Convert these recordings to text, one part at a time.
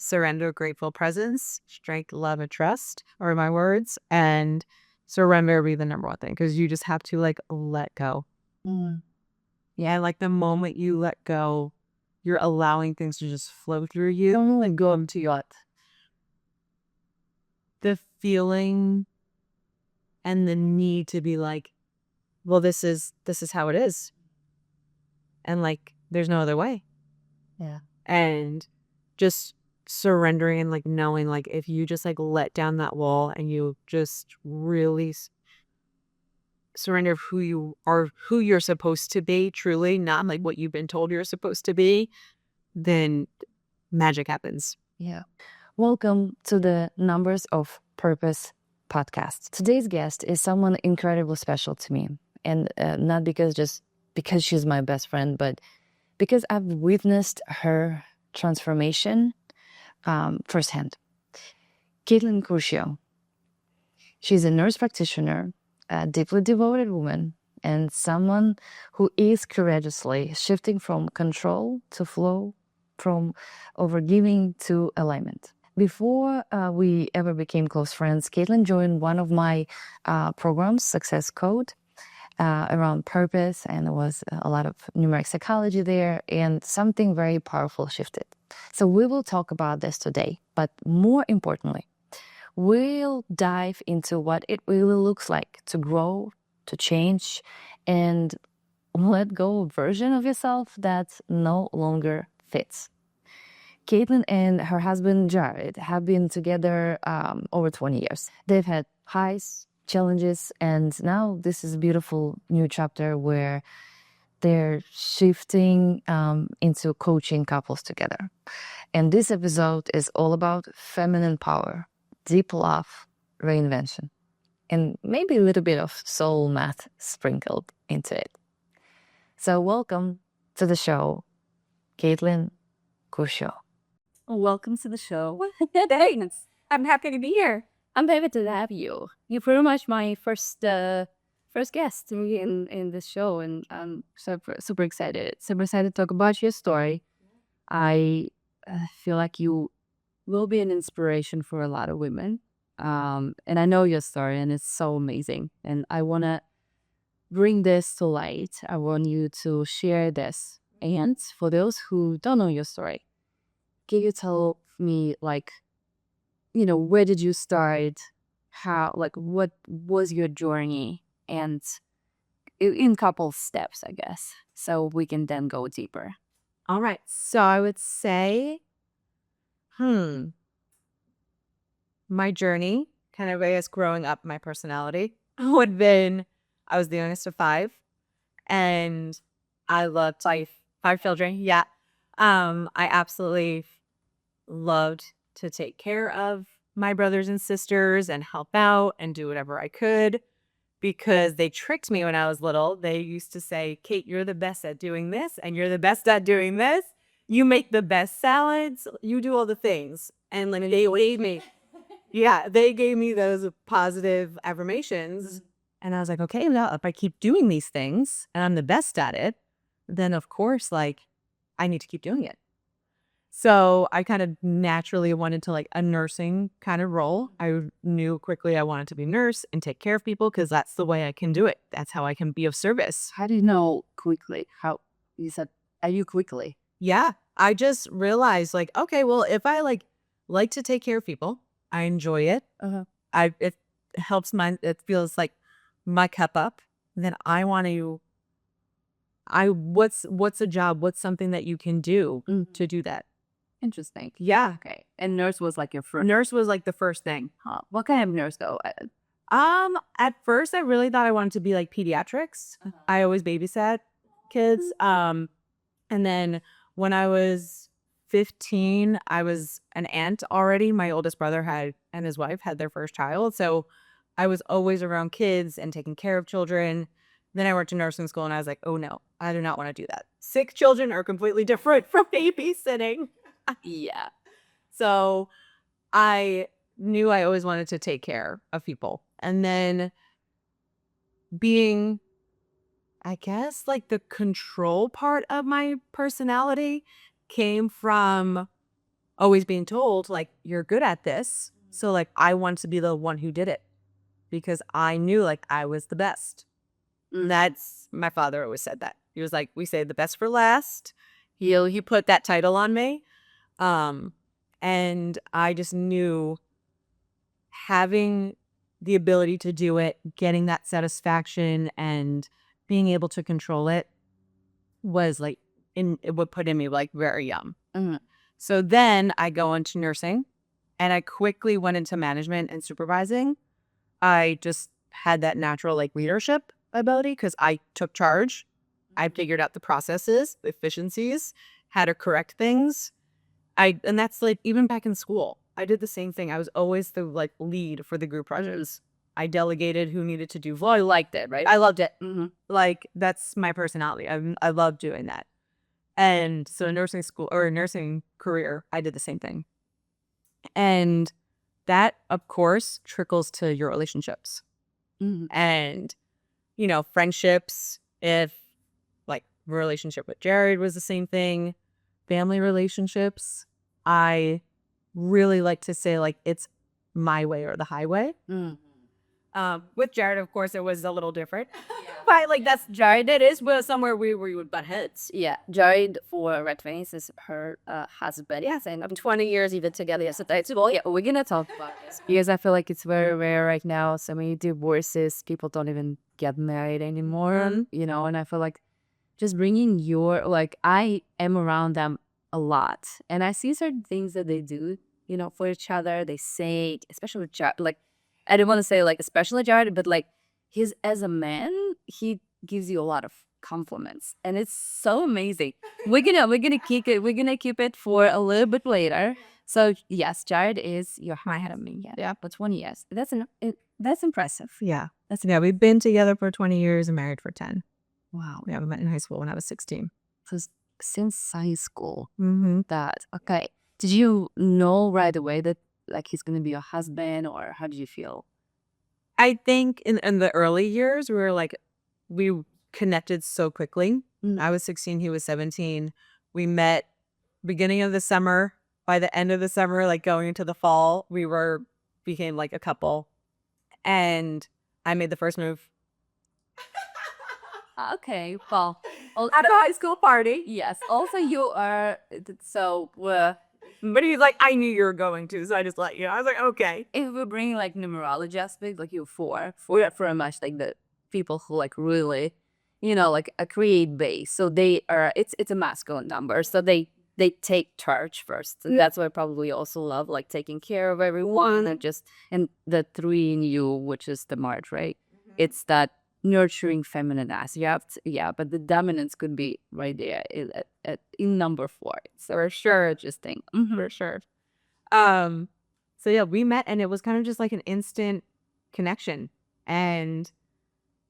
surrender, grateful presence, strength, love, and trust are my words. And surrender be the number one thing because you just have to like let go. Mm. Yeah, like the moment you let go, you're allowing things to just flow through you. Don't let go into what? The feeling and the need to be like, well, this is how it is. And like there's no other way. Yeah. And just surrendering and like knowing like if you just like let down that wall and you just really surrender of who you are, who you're supposed to be, truly, not like what you've been told you're supposed to be, then magic happens. Yeah. Welcome to the Numbers of Purpose podcast. Today's guest is someone incredibly special to me. And not just because she's my best friend, but because I've witnessed her transformation firsthand. Katelyn Crucio. She's a nurse practitioner, a deeply devoted woman, and someone who is courageously shifting from control to flow, from overgiving to alignment. Before we ever became close friends, Katelyn joined one of my programs, Success Code, around purpose, and there was a lot of numeric psychology there, and something very powerful shifted. So we will talk about this today, but more importantly, we'll dive into what it really looks like to grow, to change, and let go of a version of yourself that no longer fits. Katelyn and her husband Jared have been together over 20 years. They've had highs, challenges, and now this is a beautiful new chapter where they're shifting into coaching couples together. And this episode is all about feminine power, deep love, reinvention, and maybe a little bit of soul math sprinkled into it. So welcome to the show, Katelyn Crucio. Welcome to the show. Thanks. I'm happy to be here. I'm happy to have you. You're pretty much my first guest in this show, and I'm super excited. Super excited to talk about your story. I feel like you will be an inspiration for a lot of women. And I know your story, and it's so amazing. And I want to bring this to light. I want you to share this. And for those who don't know your story, can you tell me, like, where did you start? How, like, what was your journey? And in couple steps, I guess, so we can then go deeper. All right. So I would say, my journey, kind of, I guess, growing up, my personality would have been, I was the youngest of five, and I loved five children. Yeah. I absolutely loved to take care of my brothers and sisters and help out and do whatever I could because they tricked me when I was little. They used to say, Kate, you're the best at doing this and you're the best at doing this. You make the best salads. You do all the things. And like they gave me, they gave me those positive affirmations. And I was like, okay, now if I keep doing these things and I'm the best at it, then of course, like I need to keep doing it. So I kind of naturally wanted to like a nursing kind of role. I knew quickly I wanted to be a nurse and take care of people because that's the way I can do it. That's how I can be of service. How do you know quickly? How you said, are you quickly? Yeah. I just realized like, okay, well, if I like to take care of people, I enjoy it. It helps it feels like my cup up. Then I want to, what's a job? What's something that you can do to do that? Interesting. Yeah. Okay. And nurse was like your first. Nurse was like the first thing. Huh. What kind of nurse though? At first I really thought I wanted to be like pediatrics. I always babysat kids. And then when I was 15, I was an aunt already. My oldest brother and his wife had their first child. So I was always around kids and taking care of children. Then I went to nursing school and I was like, oh no, I do not want to do that. Sick children are completely different from babysitting. Yeah. So I knew I always wanted to take care of people. And then being, I guess, like the control part of my personality came from always being told, like, you're good at this. So, like, I wanted to be the one who did it because I knew, like, I was the best. And that's, my father always said that. He was like, we say the best for last. He put that title on me. And I just knew having the ability to do it, getting that satisfaction and being able to control it was like, it would put in me like very young. So then I go into nursing and I quickly went into management and supervising. I just had that natural like leadership ability because I took charge. I figured out the processes, the efficiencies, how to correct things. And that's like even back in school, I did the same thing. I was always the like lead for the group projects. I delegated who needed to do. Well, I liked it, right? I loved it. Like that's my personality. I love doing that. And so nursing school or nursing career, I did the same thing. And that, of course, trickles to your relationships and, you know, friendships. If like relationship with Jared was the same thing, family relationships, I really like to say like it's my way or the highway. With Jared, of course, it was a little different. But like that's Jared. It is somewhere we would butt heads. Yeah, Jared for Red Veins is her husband. Yes, and I'm 20 years even together. Yes, well, yeah, we're gonna talk about this because I feel like it's very rare right now. So many divorces, people don't even get married anymore. You know, and I feel like just bringing your like I am around them a lot, and I see certain things that they do, you know, for each other. They say, especially with Jared, like I didn't want to say like especially Jared, but like he's as a man, he gives you a lot of compliments, and it's so amazing. We're gonna keep it. We're gonna keep it for a little bit later. So yes, Jared is your high of me. Yeah, but 20 years. That's impressive. Yeah. We've been together for 20 years and married for 10. Wow. Yeah, we met in high school when I was 16. So since high school, that okay. Did you know right away that like he's gonna be your husband, or how did you feel? I think in the early years, we connected so quickly. I was 16, he was 17. We met beginning of the summer. By the end of the summer, like going into the fall, became like a couple. And I made the first move. Okay, well, At a high school party. yes. Also, you are so. But he's like, I knew you were going to, so I just let you. I was like, okay. If we bring like numerology aspect, like you for very much like the people who like really, you know, like a create base. So they are. It's a masculine number. So they take charge first. And that's why I probably also love like taking care of everyone and the 3 in you, which is the March, right? It's that nurturing feminine aspect. But the dominance could be right there in number 4. It's for sure interesting. For sure. So yeah, we met and it was kind of just like an instant connection. And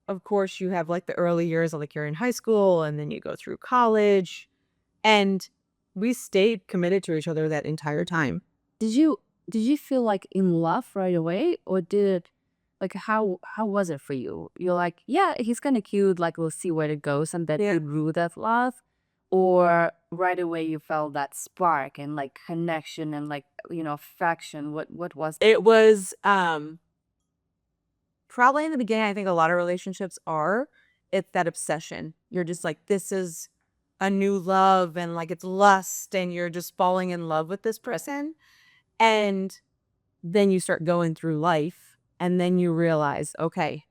of course you have like the early years of like you're in high school and then you go through college and we stayed committed to each other that entire time. Did you feel like in love right away, or did it like how was it for you? You're like, yeah, he's kind of cute, like we'll see where it goes, and then you grew that love, or right away you felt that spark and like connection and like, you know, affection. What was It was probably in the beginning, I think a lot of relationships it's that obsession. You're just like, this is a new love and like it's lust and you're just falling in love with this person. And then you start going through life and then you realize, okay,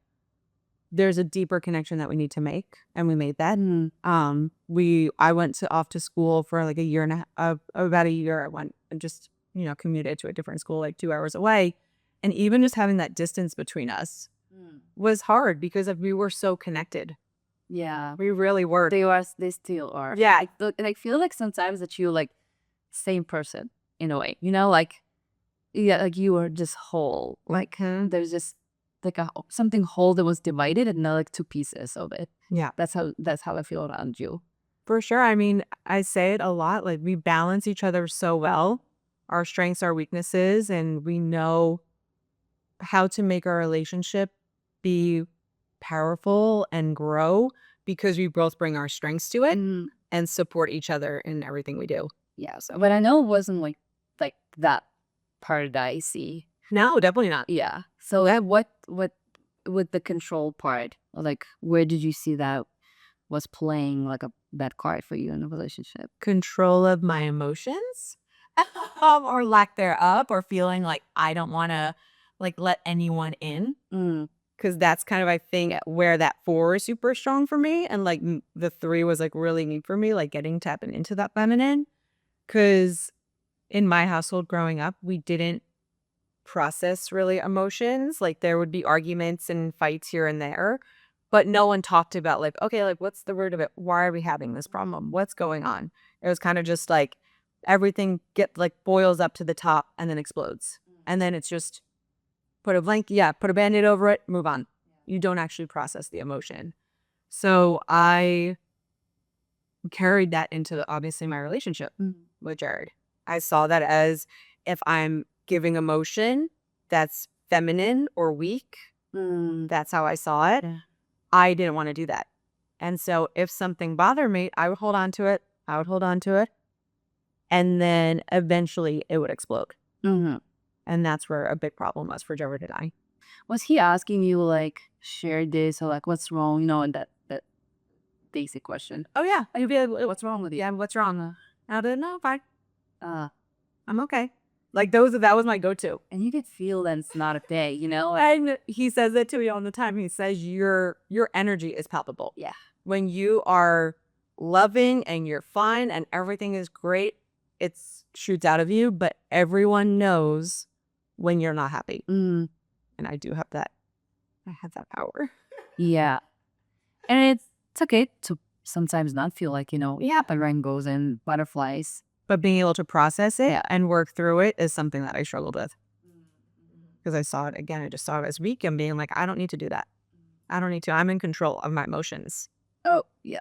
there's a deeper connection that we need to make. And we made that. I went off to school for like a year and a half, about a year. I went and just, you know, commuted to a different school, like 2 hours away. And even just having that distance between us was hard because we were so connected. Yeah, We really were. they still are. Yeah. And I feel like sometimes that you like same person in a way, you know, like yeah, like you are just whole. Like there's just like something whole that was divided and not like 2 pieces of it. Yeah. That's how I feel around you. For sure. I mean, I say it a lot. Like we balance each other so well. Our strengths, our weaknesses, and we know how to make our relationship be powerful and grow because we both bring our strengths to it and support each other in everything we do. Yeah. So, but I know it wasn't like like that part that I see. No, definitely not. Yeah. So what with the control part, like where did you see that was playing like a bad card for you in a relationship? Control of my emotions, or lack thereof, or feeling like I don't want to like let anyone in. Mm. Because that's kind of, I think, where that 4 is super strong for me. And like the 3 was like really neat for me, like tapping into that feminine. Because in my household growing up, we didn't process really emotions. Like there would be arguments and fights here and there, but no one talked about like, okay, like what's the root of it? Why are we having this problem? What's going on? It was kind of just like everything boils up to the top and then explodes. And then it's just put a Band-Aid over it, move on. You don't actually process the emotion. So I carried that into obviously my relationship with Jared. I saw that as if I'm giving emotion that's feminine or weak, that's how I saw it. Yeah. I didn't want to do that. And so if something bothered me, I would hold on to it. And then eventually it would explode. Mm-hmm. And that's where a big problem was for Jared and I. Was he asking you like share this or like what's wrong? You know, and that basic question. Oh yeah. You'd be like, what's wrong with you? Yeah, what's wrong? I didn't know, fine. Uh, I'm okay. Like that was my go-to. and you could feel that it's not okay, you know? And he says that to me all the time. He says your energy is palpable. Yeah. When you are loving and you're fine and everything is great, it shoots out of you, but everyone knows when you're not happy. Mm. And I do have that. I have that power. Yeah. And it's okay to sometimes not feel like, you know, the rainbows and butterflies. But being able to process it and work through it is something that I struggled with. Because I saw it again. I just saw it as weak and being like, I don't need to do that. I don't need to. I'm in control of my emotions. Oh, yeah.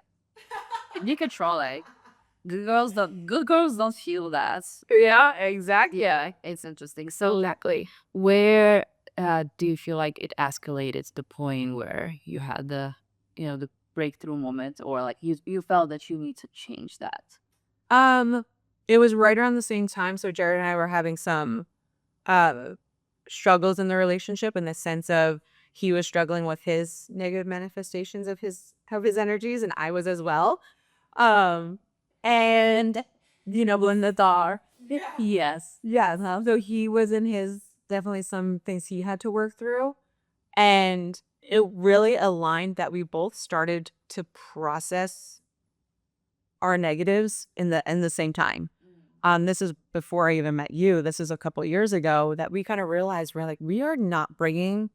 You control it. Good girls don't feel that. Yeah, exactly. Yeah, it's interesting. So exactly. Where do you feel like it escalated to the point where you had the breakthrough moment, or like you felt that you need to change that? It was right around the same time. So Jared and I were having some struggles in the relationship, in the sense of he was struggling with his negative manifestations of his energies, and I was as well. And when the door. Yes. Yeah. So he was in his, definitely some things he had to work through. And it really aligned that we both started to process our negatives in the same time. This is before I even met you. This is a couple years ago that we kind of realized we are not bringing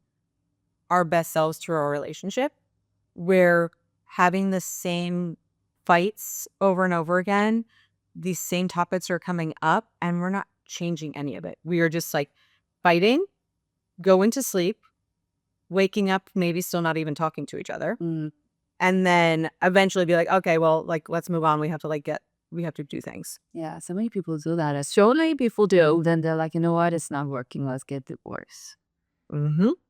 our best selves to our relationship. We're having the same fights over and over again. These same topics are coming up and we're not changing any of it. We are just like fighting, going to sleep, waking up, maybe still not even talking to each other. And then eventually be like, okay, well, like, let's move on. We have to do things. Yeah, so many people do that. As so many people do, then they're like, you know what, it's not working. Let's get divorced.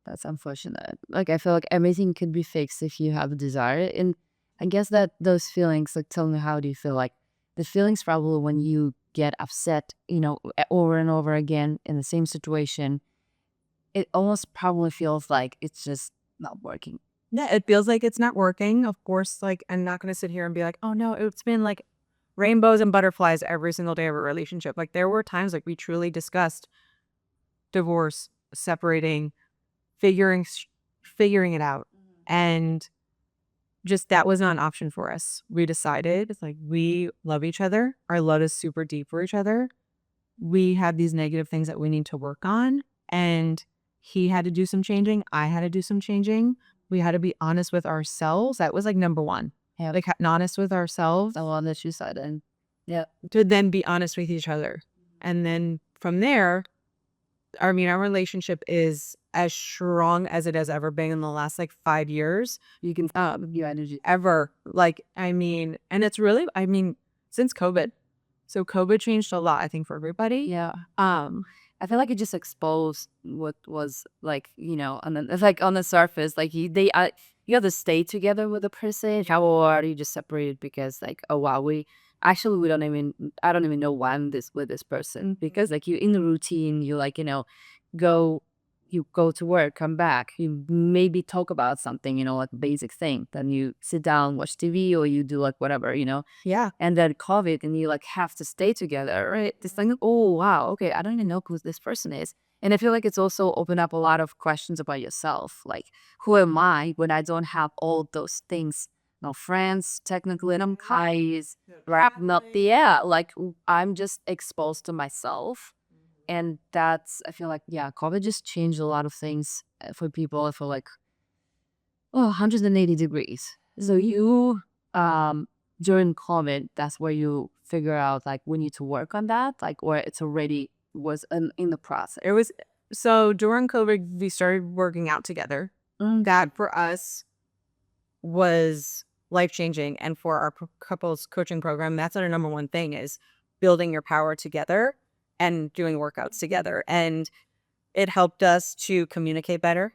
That's unfortunate. Like, I feel like everything could be fixed if you have a desire. And I guess that those feelings, like, tell me, how do you feel? Like, the feelings probably when you get upset, over and over again in the same situation, it almost probably feels like it's just not working. Yeah, it feels like it's not working. Of course, like, I'm not going to sit here and be like, oh no, it's been like rainbows and butterflies every single day of a relationship. Like, there were times like we truly discussed divorce, separating, figuring it out. And just that was not an option for us. We decided it's like, we love each other. Our love is super deep for each other. We have these negative things that we need to work on. And he had to do some changing. I had to do some changing. We had to be honest with ourselves. That was like number one. Yeah. Like, honest with ourselves. The one that you said. And yeah. To then be honest with each other. And then from there, our relationship is as strong as it has ever been in the last like 5 years. You can your energy. Ever. Like, and it's really, since COVID. So COVID changed a lot, I think, for everybody. Yeah. I feel like it just exposed what was like, it's like on the surface, like you have to stay together with a person, or are you just separated because like, oh wow, we actually I don't even know why I'm with this person, because like you're in the routine, you like, go you go to work, come back, you maybe talk about something, like basic thing, then you sit down, watch TV, or you do like whatever, Yeah. and then COVID, and you like have to stay together, right? It's like, oh wow, okay, I don't even know who this person is. And I feel like it's also opened up a lot of questions about yourself, like, who am I when I don't have all those things? No friends, technically, and I'm guys, not yeah, like I'm just exposed to myself. And that's, I feel like, yeah, COVID just changed a lot of things for people. I feel like, 180 degrees. So you, during COVID, that's where you figure out like we need to work on that, like, or it's already was in the process. It was so during COVID, we started working out together. That for us was life changing. And for our couples coaching program, that's our number one thing is building your power together and doing workouts together. And it helped us to communicate better,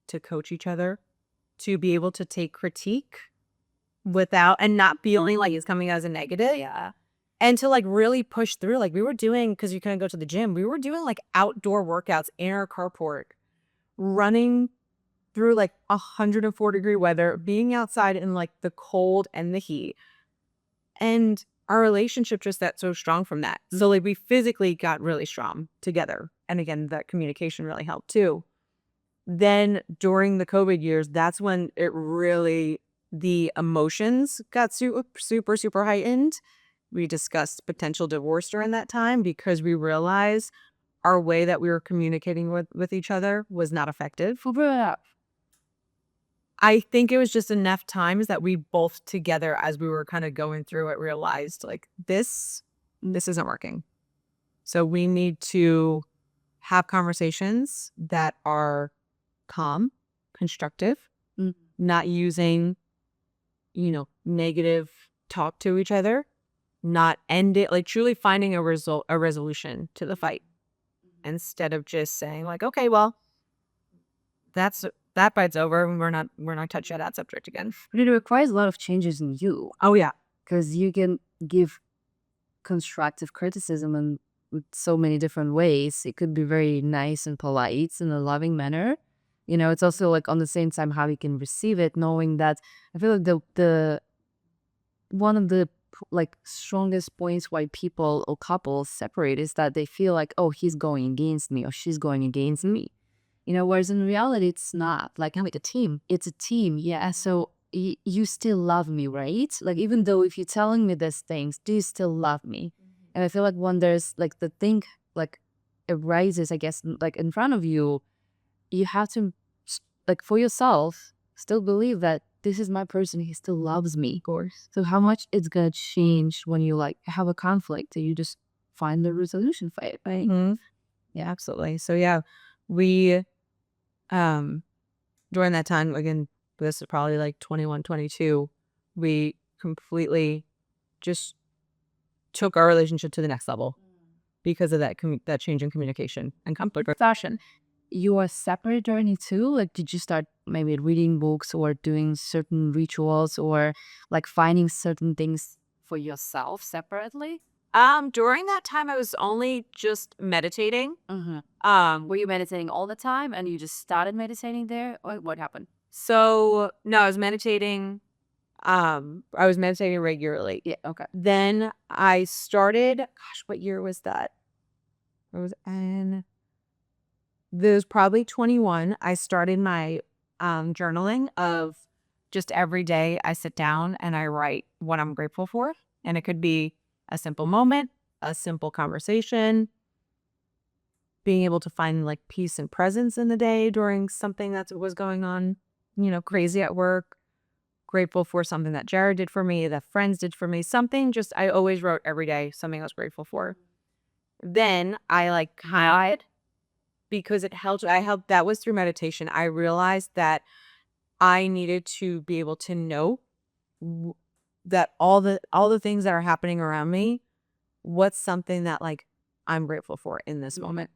to coach each other, to be able to take critique without and not feeling like it's coming as a negative. Yeah. And to like really push through. Like we were doing, because you couldn't go to the gym, we were doing like outdoor workouts in our carport, running through like 104-degree weather, being outside in like the cold and the heat. And our relationship just got so strong from that. So like we physically got really strong together. And again, that communication really helped too. Then during the COVID years, that's when it really, the emotions got super, super heightened. We discussed potential divorce during that time because we realized our way that we were communicating with each other was not effective. I think it was just enough times that we both together, as we were kind of going through it, realized like this isn't working. So we need to have conversations that are calm, constructive, not using, negative talk to each other, not end it, like truly finding a resolution to the fight instead of just saying like, okay, well, that fight's over. We're not touching that subject again. But it requires a lot of changes in you, Oh yeah. because you can give constructive criticism in with so many different ways. It could be very nice and polite in a loving manner. It's also like on the same time how you can receive it, knowing that I feel like the one of the like strongest points why people or couples separate is that they feel like, oh, he's going against me or she's going against me. Whereas in reality, it's not. Like, I'm like a team. It's a team, yeah. So you still love me, right? Like, even though if you're telling me these things, do you still love me? And I feel like when there's like the thing like arises, I guess, like in front of you, you have to like for yourself still believe that this is my person. He still loves me. Of course. So how much it's gonna change when you like have a conflict and you just find the resolution for it, right? Yeah, absolutely. So yeah, we during that time, again, this is probably like 21, 22, we completely just took our relationship to the next level because of that change in communication and conflict resolution. You are separate journey too? Like, did you start maybe reading books or doing certain rituals or like finding certain things for yourself separately? During that time, I was only just meditating. Were you meditating all the time and you just started meditating there, or what happened? So no, I was meditating. I was meditating regularly. Yeah, okay. Then I started. Gosh, what year was that? I was in. This was probably 21. I started my journaling of just every day I sit down and I write what I'm grateful for, and it could be a simple moment, a simple conversation, being able to find like peace and presence in the day during something that was going on, crazy at work. Grateful for something that Jared did for me, that friends did for me, something just, I always wrote every day something I was grateful for. Then I like cried because it helped. That was through meditation. I realized that I needed to be able to know that all the things that are happening around me, what's something that like I'm grateful for in this moment.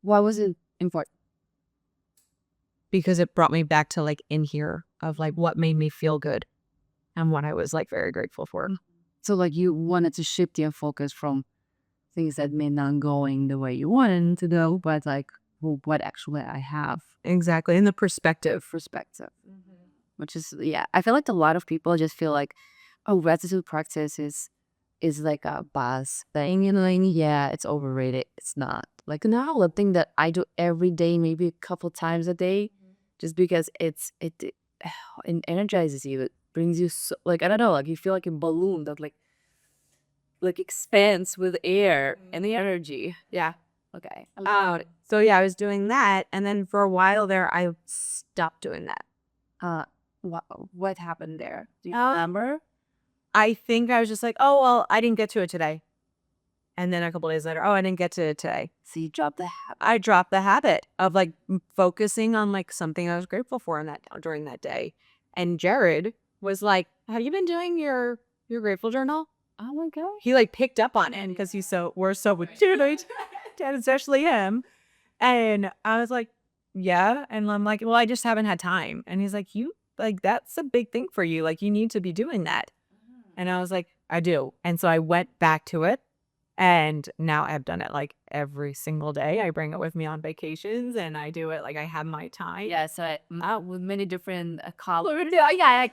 Why was it important? Because it brought me back to like in here of like what made me feel good and what I was like very grateful for. So like you wanted to shift your focus from things that may not going the way you wanted to go, but like, well, what actually I have Exactly. And the perspective. perspective, which is, yeah, I feel like a lot of people just feel like, oh, gratitude practice is like a buzz thing, you know, like, yeah, it's overrated. It's not. Like now, the thing that I do every day, maybe a couple times a day, just because it energizes you. It brings you so, like, I don't know, like you feel like a balloon that like expands with air and the energy. Yeah. Okay. So yeah, I was doing that. And then for a while there, I stopped doing that. What happened there? Do you Um, remember? I think I was just like, oh, well, I didn't get to it today. And then a couple days later, oh, I didn't get to it today. So you dropped the habit. I dropped the habit of like focusing on like something I was grateful for in that during that day. And Jared was like, have you been doing your grateful journal? Oh my god. He like picked up on it because we're so attuned, and especially him. And I was like, yeah. And I'm like, well, I just haven't had time. And he's like, you like, that's a big thing for you. Like, you need to be doing that. And I was like, I do. And so I went back to it. And now I've done it like every single day. I bring it with me on vacations and I do it like I have my time. Yeah, so with many different colors. Yeah,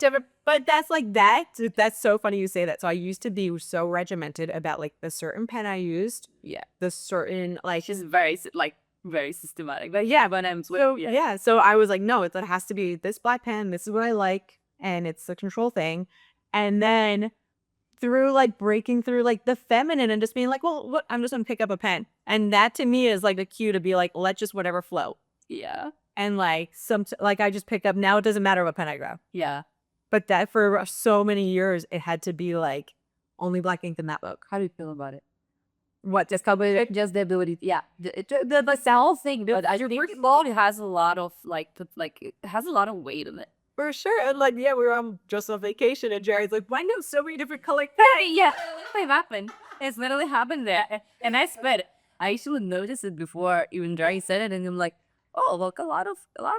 but that's like that. That's so funny you say that. So I used to be so regimented about like the certain pen I used. Yeah, The certain like she's very very systematic. But yeah, but I'm so yeah. So I was like, no, it has to be this black pen. This is what I like, and it's the control thing. And then through like breaking through like the feminine and just being like, well, what? I'm just gonna pick up a pen, and that to me is like the cue to be like, let just whatever flow. Yeah, And like like I just pick up now. It doesn't matter what pen I grab. yeah. But that for so many years, it had to be like only black ink in that book. How do you feel about it? What discovered? Just the ability, yeah, the whole thing. But I think it has a lot of it has a lot of weight in it. For sure. And like, yeah, we were on just on vacation and Jerry's like, why know so many different color? Yeah, it happened. It's literally happened there. And I actually noticed it before even Jerry said it, and I'm like, oh, look, a lot of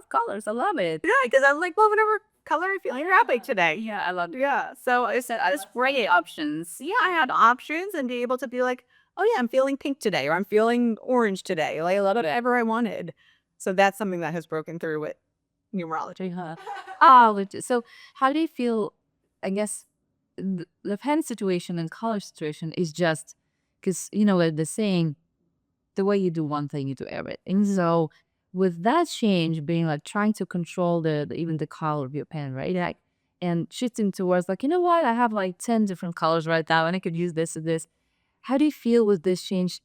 colors. I love it. Yeah, because I'm like, well, whatever color I feel you're happy today. Yeah, I love it. Yeah. So I said, I just great options. Yeah, I had options and be able to be like, oh yeah, I'm feeling pink today, or I'm feeling orange today. Like I love whatever I wanted. So that's something that has broken through with numerology. Huh? Oh, so how do you feel? I guess the pen situation and color situation is just because the saying, the way you do one thing, you do everything. So with that change, being like trying to control even the color of your pen, right? Like, and shifting towards like, you know what, I have like 10 different colors right now, and I could use this and this. How do you feel with this change?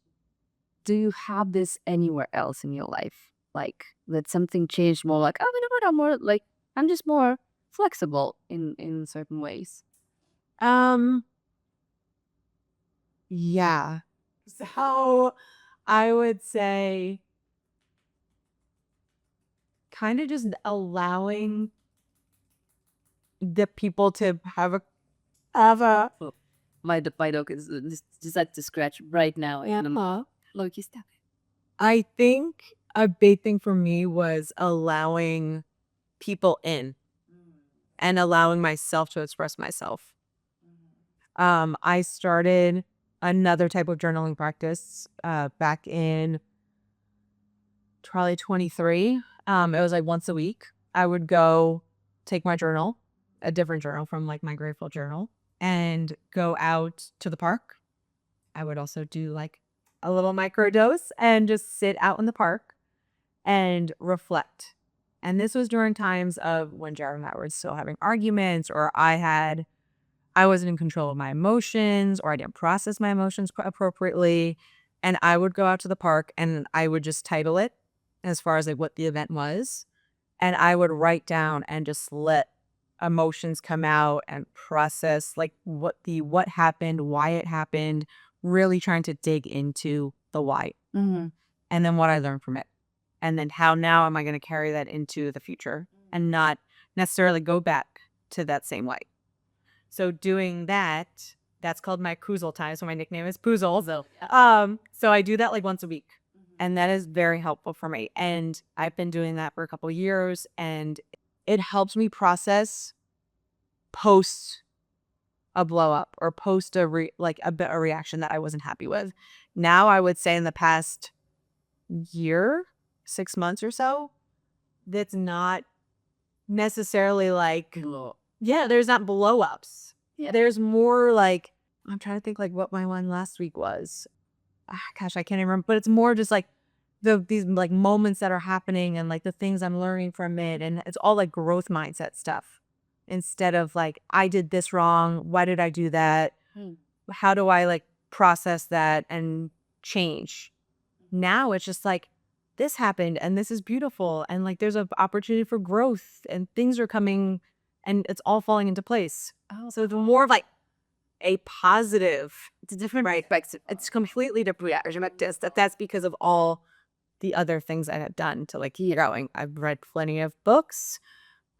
Do you have this anywhere else in your life? Like that something changed more? Like, oh, you know what, I'm more like I'm just more flexible in certain ways. Yeah. So I would say kind of just allowing the people to have a My dog is just like to scratch right now. yeah. Loki, stop it. I think a big thing for me was allowing people in and allowing myself to express myself. I started another type of journaling practice back in probably 23. It was like once a week. I would go take my journal, a different journal from like my grateful journal, and go out to the park. I would also do like a little micro dose and just sit out in the park and reflect. And this was during times of when Jared and I were still having arguments, or I wasn't in control of my emotions, or I didn't process my emotions appropriately. And I would go out to the park and I would just title it as far as like what the event was. And I would write down and just let emotions come out and process like what happened, why it happened, really trying to dig into the why. Mm-hmm. And then what I learned from it. And then how now am I going to carry that into the future and not necessarily go back to that same way. So doing that, that's called my Poozle time. So my nickname is Poozle. So I do that like once a week. And that is very helpful for me. And I've been doing that for a couple of years, and it helps me process post a blow up or post a reaction that I wasn't happy with. Now I would say in the past year, 6 months or so, that's not necessarily like, yeah, there's not blow ups. Yeah. There's more like, I'm trying to think like what my one last week was. Gosh, I can't even remember, but it's more just like these like moments that are happening and like the things I'm learning from it. And it's all like growth mindset stuff instead of like, I did this wrong. Why did I do that? How do I like process that and change? Now it's just like, this happened and this is beautiful. And like, there's an opportunity for growth and things are coming and it's all falling into place. Oh. So it's more of like a positive, it's a different perspective. It's completely different perspective. That's because of all the other things I have done to like keep growing. I've read plenty of books.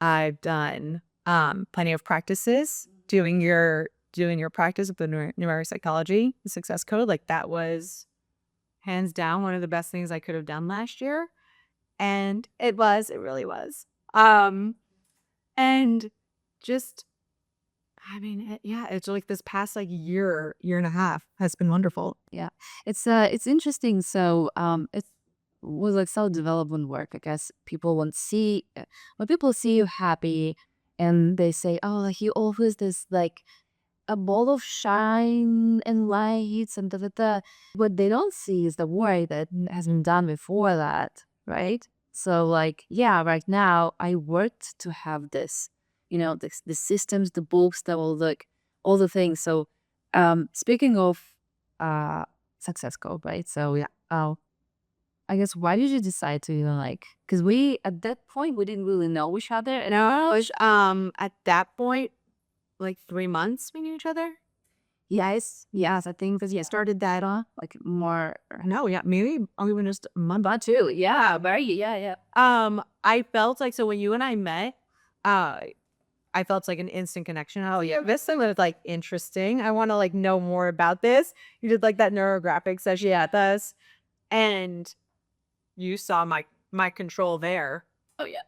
I've done plenty of practices. Doing your practice of the neuropsychology, the success code, like that was hands down one of the best things I could have done last year. And it really was. And just, I mean, yeah, it's like this past like year and a half has been wonderful. Yeah, it's interesting. So it was like self-development work. I guess people won't see when people see you happy and they say, oh, like you always this like a ball of shine and lights and da da da. What they don't see is the work that has been done before that, right? So like, yeah, right now I worked to have this, the systems, the books, that will look all the things. So speaking of success code, right? So yeah, I guess why did you decide to because we at that point we didn't really know each other, and At that point, like 3 months we knew each other. yes, I think because started that like more. No, yeah, maybe even just a month. But too, yeah, very, yeah. I felt like, so when you and I met, I felt like an instant connection. Oh yeah, this was like interesting. I want to like know more about this. You did like that neurographic session at us, and you saw my control there. Oh yeah.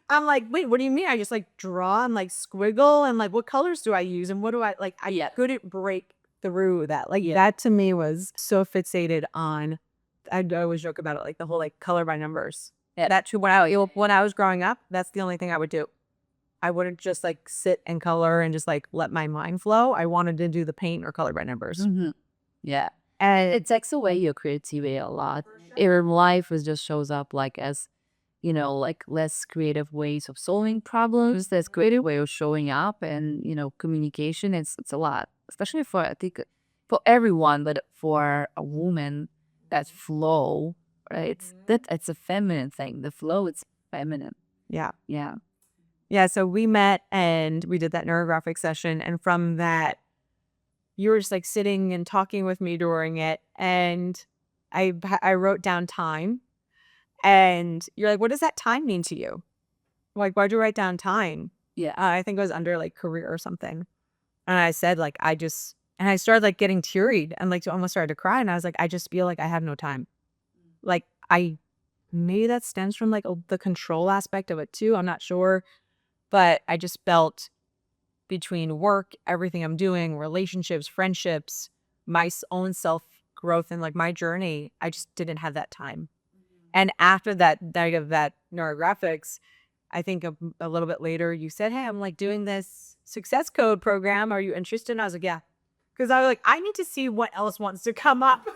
I'm like, wait, what do you mean? I just like draw and like squiggle and like what colors do I use and what do I like? I couldn't break through that. Like that to me was so fixated on. I always joke about it, like the whole like color by numbers. Yeah. That too. When I was growing up, that's the only thing I would do. I wouldn't just like sit and color and just like let my mind flow. I wanted to do the paint or color by numbers. Mm-hmm. Yeah, and it takes away your creativity a lot. Your life just shows up like as like less creative ways of solving problems, less creative way of showing up, and communication. It's a lot, especially for I think for everyone, but for a woman, that flow, right? It's a feminine thing. The flow, it's feminine. Yeah. Yeah. So we met and we did that neurographic session, and from that, you were just like sitting and talking with me during it, and I wrote down time. And you're like, what does that time mean to you? Like, why'd you write down time? Yeah. I think it was under like career or something. And I said, like, and I started like getting teary and like almost started to cry. And I was like, I just feel like I have no time. Like, maybe that stems from like the control aspect of it too. I'm not sure. But I just felt between work, everything I'm doing, relationships, friendships, my own self growth and like my journey, I just didn't have that time. And after that night of that neurographics, I think a little bit later, you said, hey, I'm like doing this success code program. Are you interested? And I was like, yeah. Because I was like, I need to see what else wants to come up.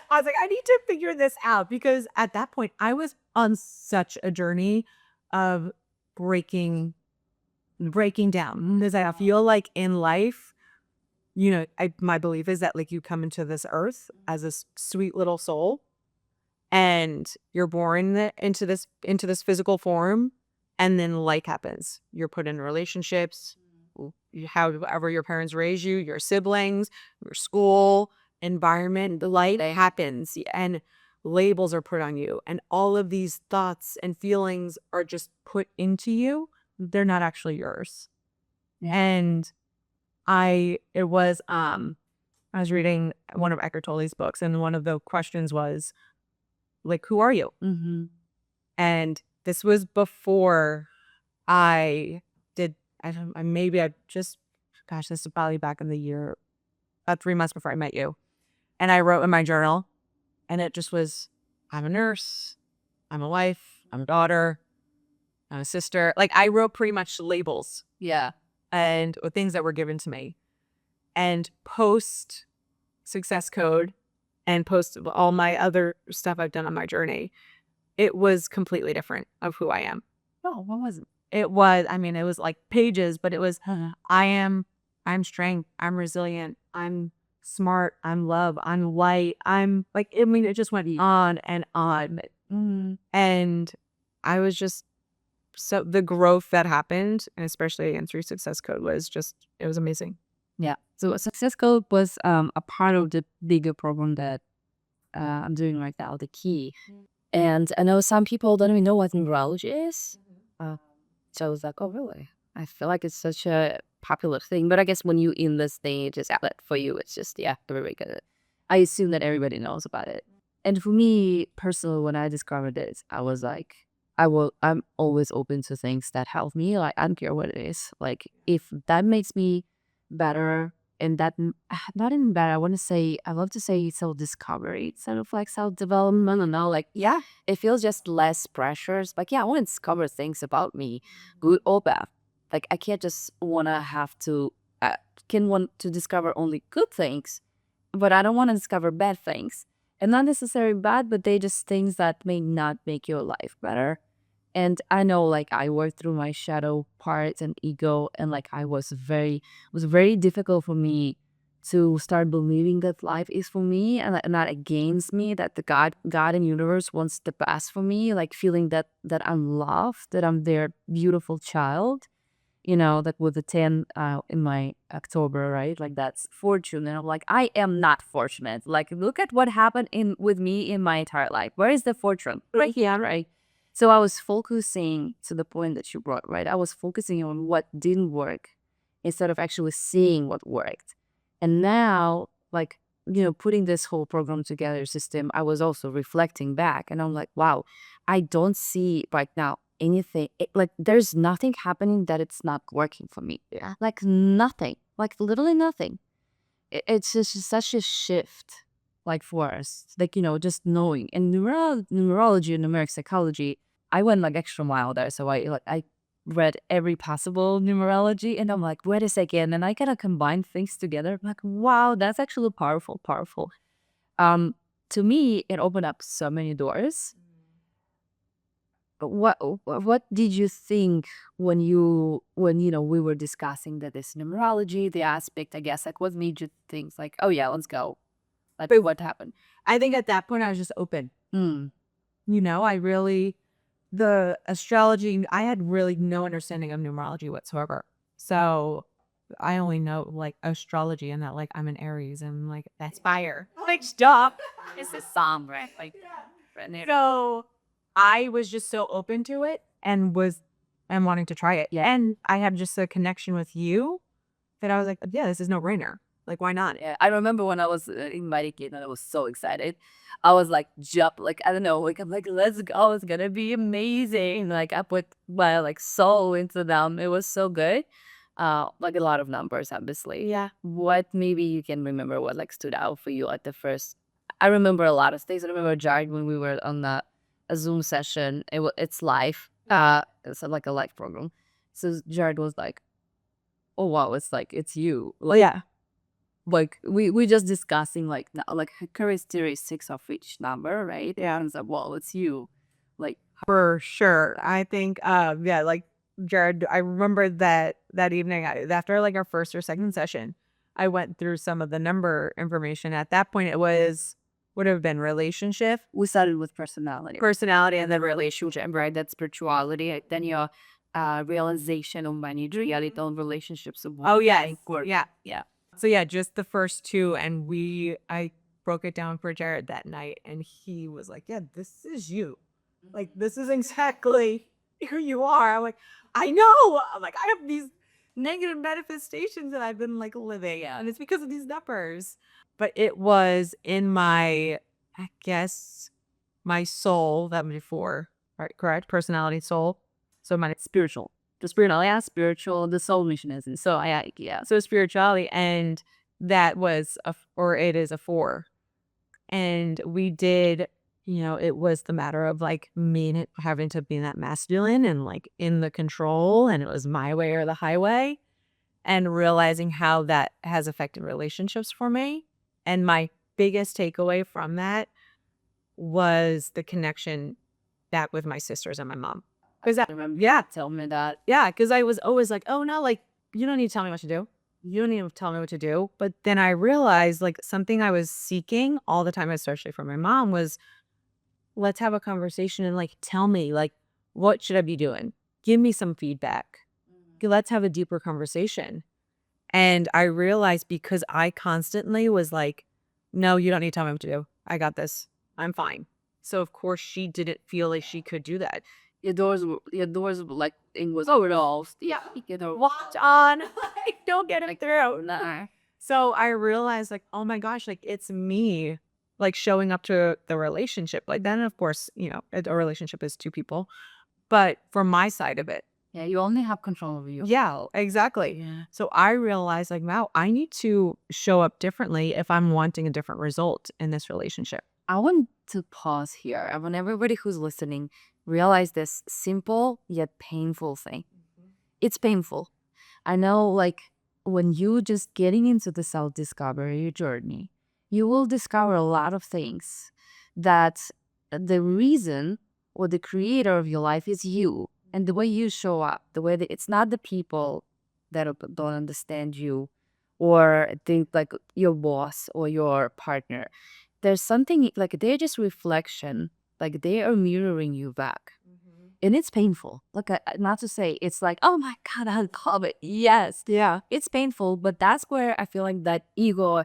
I was like, I need to figure this out. Because at that point, I was on such a journey of breaking down. Because I feel like in life, my belief is that like you come into this earth as a sweet little soul. And you're born into this physical form, and then life happens. You're put in relationships, however your parents raise you, your siblings, your school, environment, the life happens, and labels are put on you, and all of these thoughts and feelings are just put into you. They're not actually yours. And I was reading one of Eckhart Tolle's books, and one of the questions was, like, who are you? Mm-hmm. And this was before I gosh, this is probably back in the year, about 3 months before I met you. And I wrote in my journal, and it just was, I'm a nurse, I'm a wife, I'm a daughter, I'm a sister. Like, I wrote pretty much labels. Yeah. And things that were given to me. And post Success Code and post all my other stuff I've done on my journey, it was completely different of who I am. Oh, what was it? It was, it was like pages, but it was, I'm strength, I'm resilient, I'm smart, I'm love, I'm light, I'm like, it just went on and on. And I was just, so the growth that happened, and especially again through Success Code, was just, it was amazing. Yeah. So Success Code was a part of the bigger program that I'm doing right now, the key. And I know some people don't even know what numerology is. So I was like, oh, really? I feel like it's such a popular thing. But I guess when you in this stage, it's outlet for you. It's just, yeah, everybody get it. I assume that everybody knows about it. And for me personally, when I discovered it, I was like, I'm always open to things that help me. Like, I don't care what it is. Like, if that makes me better, and that not even better, I love to say self-discovery instead of like self-development. And now, like, yeah, it feels just less pressures. Like, yeah, I want to discover things about me, good or bad. Like, I can't just can want to discover only good things, but I don't want to discover bad things. And not necessarily bad, but they just things that may not make your life better. And I know, like, I worked through my shadow parts and ego, and like it was very difficult for me to start believing that life is for me and not against me, that the God and universe wants the best for me, like feeling that I'm loved, that I'm their beautiful child. That with the 10 in my October, right? Like, that's fortune. And I'm like, I am not fortunate. Like, look at what happened with me in my entire life. Where is the fortune? Right here, right? So I was focusing, to the point that you brought, right? I was focusing on what didn't work instead of actually seeing what worked. And now, like, putting this whole program together system, I was also reflecting back, and I'm like, wow, I don't see right now anything, like, there's nothing happening that it's not working for me. Yeah. Like, nothing, like literally nothing. It's just such a shift, like, for us, like, just knowing. And numerology and numeric psychology, I went like extra mile there. So I read every possible numerology, and I'm like, wait a second, and I kind of combine things together. I'm like, wow, that's actually powerful. To me, it opened up so many doors. But what did you think when we were discussing that this numerology, the aspect, I guess, like, what made you think like, oh yeah, let's go? Like, what happened? I think at that point I was just open. The astrology, I had really no understanding of numerology whatsoever. So I only know like astrology and that like I'm an Aries and like that's fire. Like, stop. It's a song, right? Like, So I was just so open to it and wanting to try it. Yeah. And I had just a connection with you that I was like, yeah, this is no brainer. Like, why not? Yeah, I remember when I was invited in, and I was so excited. I was like, jump, like, I don't know, like, I'm like, let's go, it's gonna be amazing. Like, I put my like soul into them. It was so good. Like, a lot of numbers, obviously. Yeah. What maybe you can remember what like stood out for you at the first? I remember a lot of things. I remember Jared when we were on a Zoom session. It's live. It's like a live program. So Jared was like, oh wow, it's you. Like, Yeah. like, we just discussing like characteristics of each number, right? Yeah. And it's like, well, it's you, like, For sure. I think, yeah, like Jared, I remember that evening after like our first or second session, I went through some of the number information. At that point, it would have been relationship, we started with personality, and then relationship, right? That's spirituality. Then your realization of money, reality on relationships. Oh, yeah. Yeah. Yeah. So yeah, just the first two, and I broke it down for Jared that night, and he was like, "Yeah, this is you. Like, this is exactly who you are." I'm like, "I know." I'm like, "I have these negative manifestations that I've been like living, and it's because of these numbers." But it was in my, I guess, my soul that before, right? Correct, personality, soul. So my Spiritual. the spiritual, the soul mission is. So So spirituality, and that was or it is a 4. And we did, it was the matter of like me having to be that masculine and like in the control, and it was my way or the highway, and realizing how that has affected relationships for me. And my biggest takeaway from that was the connection back with my sisters and my mom. Because I remember tell me that. yeah, because I was always like, oh no, like you don't need to tell me what to do. You don't need to tell me what to do. But then I realized like something I was seeking all the time, especially from my mom, was let's have a conversation and like tell me like what should I be doing? Give me some feedback. Let's have a deeper conversation. And I realized because I constantly was like, no, you don't need to tell me what to do. I got this. I'm fine. So of course she didn't feel like she could do that. Your doors like it was overall. Yeah, Watch on. Like, don't get it through. Nah. So I realized like, oh my gosh, like it's me like showing up to the relationship. Like then of course, a relationship is 2 people. But from my side of it. Yeah, you only have control over you. Yeah, exactly. Yeah. So I realized like, wow, I need to show up differently if I'm wanting a different result in this relationship. I want to pause here. I want everybody who's listening realize this simple yet painful thing. It's painful. I know, like, when you just getting into the self-discovery journey, you will discover a lot of things that the reason or the creator of your life is you, and the way you show up, the way that it's not the people that don't understand you or think like your boss or your partner. There's something like they're just reflection, like they are mirroring you back. And it's painful. Like, not to say it's like, oh my God, I love it. Yes. Yeah. It's painful, but that's where I feel like that ego,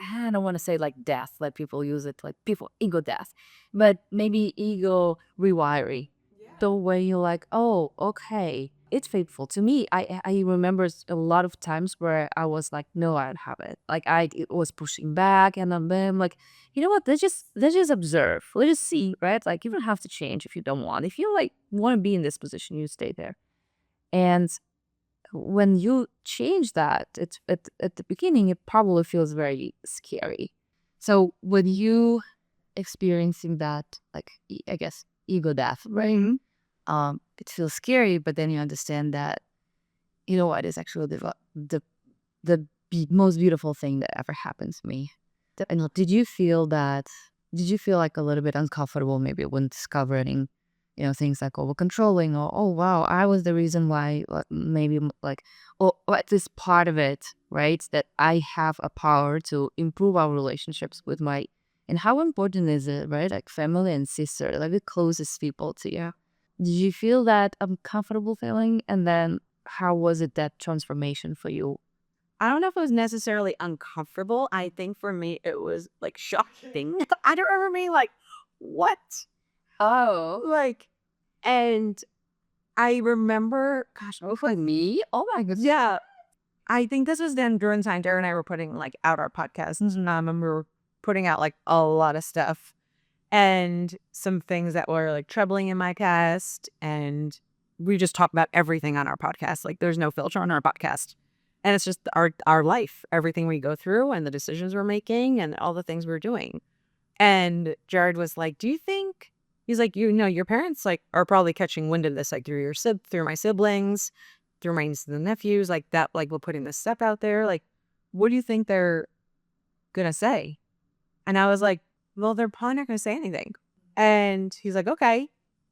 I don't want to say like death, like people use it, like people, ego death, but maybe ego rewiring. The way you're like, oh, okay, it's painful. To me, I remember a lot of times where I was like, no, I don't have it. Like it was pushing back, and then I'm like, you know what? Let's just observe. Let's just see, right? Like you don't have to change if you don't want. If you like want to be in this position, you stay there. And when you change that, it's at the beginning, it probably feels very scary. So when you experiencing that, like I guess ego death, right? It feels scary, but then you understand that, you know what, is actually the most beautiful thing that ever happened to me. And did you feel that? Did you feel like a little bit uncomfortable maybe when discovering, things like over controlling, or oh wow, I was the reason why, maybe like, or at least part of it, right? That I have a power to improve our relationships with my, and how important is it, right? Like family and sister, like the closest people to you. Did you feel that uncomfortable feeling? And then how was it that transformation for you? I don't know if it was necessarily uncomfortable. I think for me, it was like shocking. I don't remember me like, what? Oh, Like, and I remember, gosh, oh, for me? Oh my goodness. yeah. I think this was then during time Dara and I were putting like out our podcasts, and we were putting out like a lot of stuff and some things that were like troubling in my past. And we just talk about everything on our podcast. Like there's no filter on our podcast. And it's just our life, everything we go through and the decisions we're making and all the things we're doing. And Jared was like, do you think, he's like, your parents like are probably catching wind of this, like through through my siblings, through my nieces and nephews, like that, like we're putting this stuff out there. Like, what do you think they're gonna say? And I was like, well, they're probably not gonna say anything. And he's like, okay.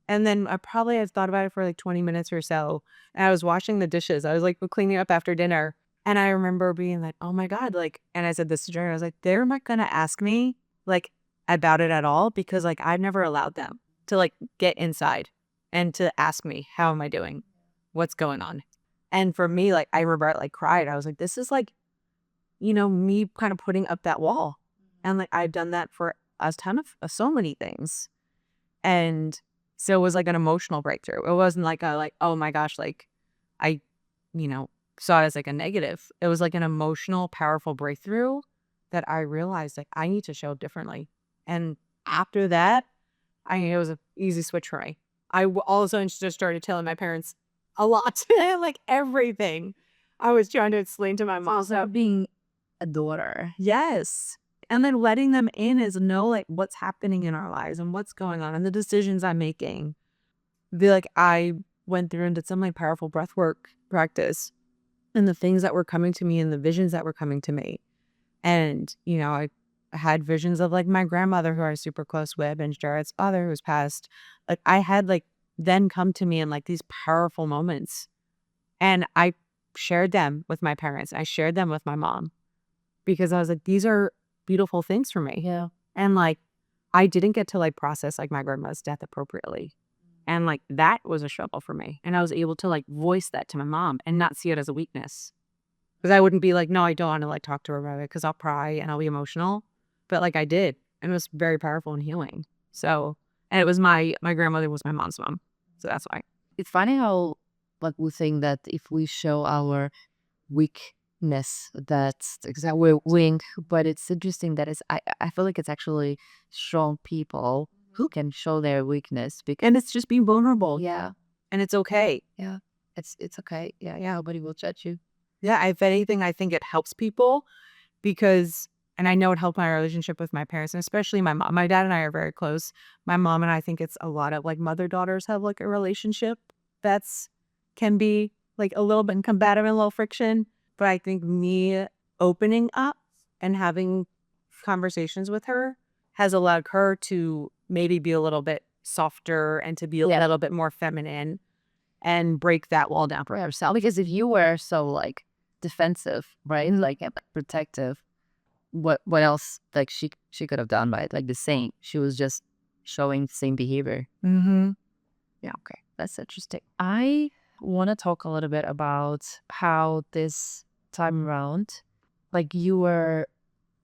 And then I probably had thought about it for like 20 minutes or so. And I was washing the dishes. I was like cleaning up after dinner. And I remember being like, oh my God, like, and I said this to Jared, I was like, they're not gonna ask me like about it at all, because like I've never allowed them to like get inside and to ask me, how am I doing? What's going on? And for me, like I remember I like cried. I was like, this is like, me kind of putting up that wall. And like I've done that for a ton of so many things. And so it was like an emotional breakthrough. It wasn't like oh my gosh, like I, saw it as like a negative. It was like an emotional, powerful breakthrough that I realized like I need to show up differently. And after that, it was an easy switch for me. I all of a sudden just started telling my parents a lot. Like everything I was trying to explain to my mom. Also being a daughter. Yes. And then letting them in is know like what's happening in our lives and what's going on and the decisions I'm making. Be like, I went through and did some like powerful breath work practice and the things that were coming to me and the visions that were coming to me. And, you know, I had visions of like my grandmother who I was super close with and Jared's father who's passed. Like I had like then come to me in like these powerful moments. And I shared them with my parents. I shared them with my mom because I was like, these are beautiful things for me. Yeah. And like, I didn't get to like process like my grandma's death appropriately. And like, that was a struggle for me. And I was able to like voice that to my mom and not see it as a weakness. Because I wouldn't be like, no, I don't want to like talk to her about it because I'll cry and I'll be emotional. But like I did. And it was very powerful and healing. So, and it was my grandmother was my mom's mom. So that's why. It's funny how like we think that if we show our weakness, that's exactly we're weak, but it's interesting that I feel like it's actually strong people who can show their weakness because And it's just being vulnerable. yeah, And it's okay. yeah, it's okay. Yeah, nobody will judge you. Yeah. If anything, I think it helps people because, and I know it helped my relationship with my parents, and especially my mom. My dad and I are very close. My mom and I think it's a lot of like mother-daughters have like a relationship that's can be like a little bit combative and a little friction. But I think me opening up and having conversations with her has allowed her to maybe be a little bit softer and to be a little bit more feminine and break that wall down For herself. Because if you were so like defensive, right, like and protective, what else like she could have done, right? Like the same. She was just showing the same behavior. Mm-hmm. Yeah, okay. That's interesting. I want to talk a little bit about how this time around, like you were,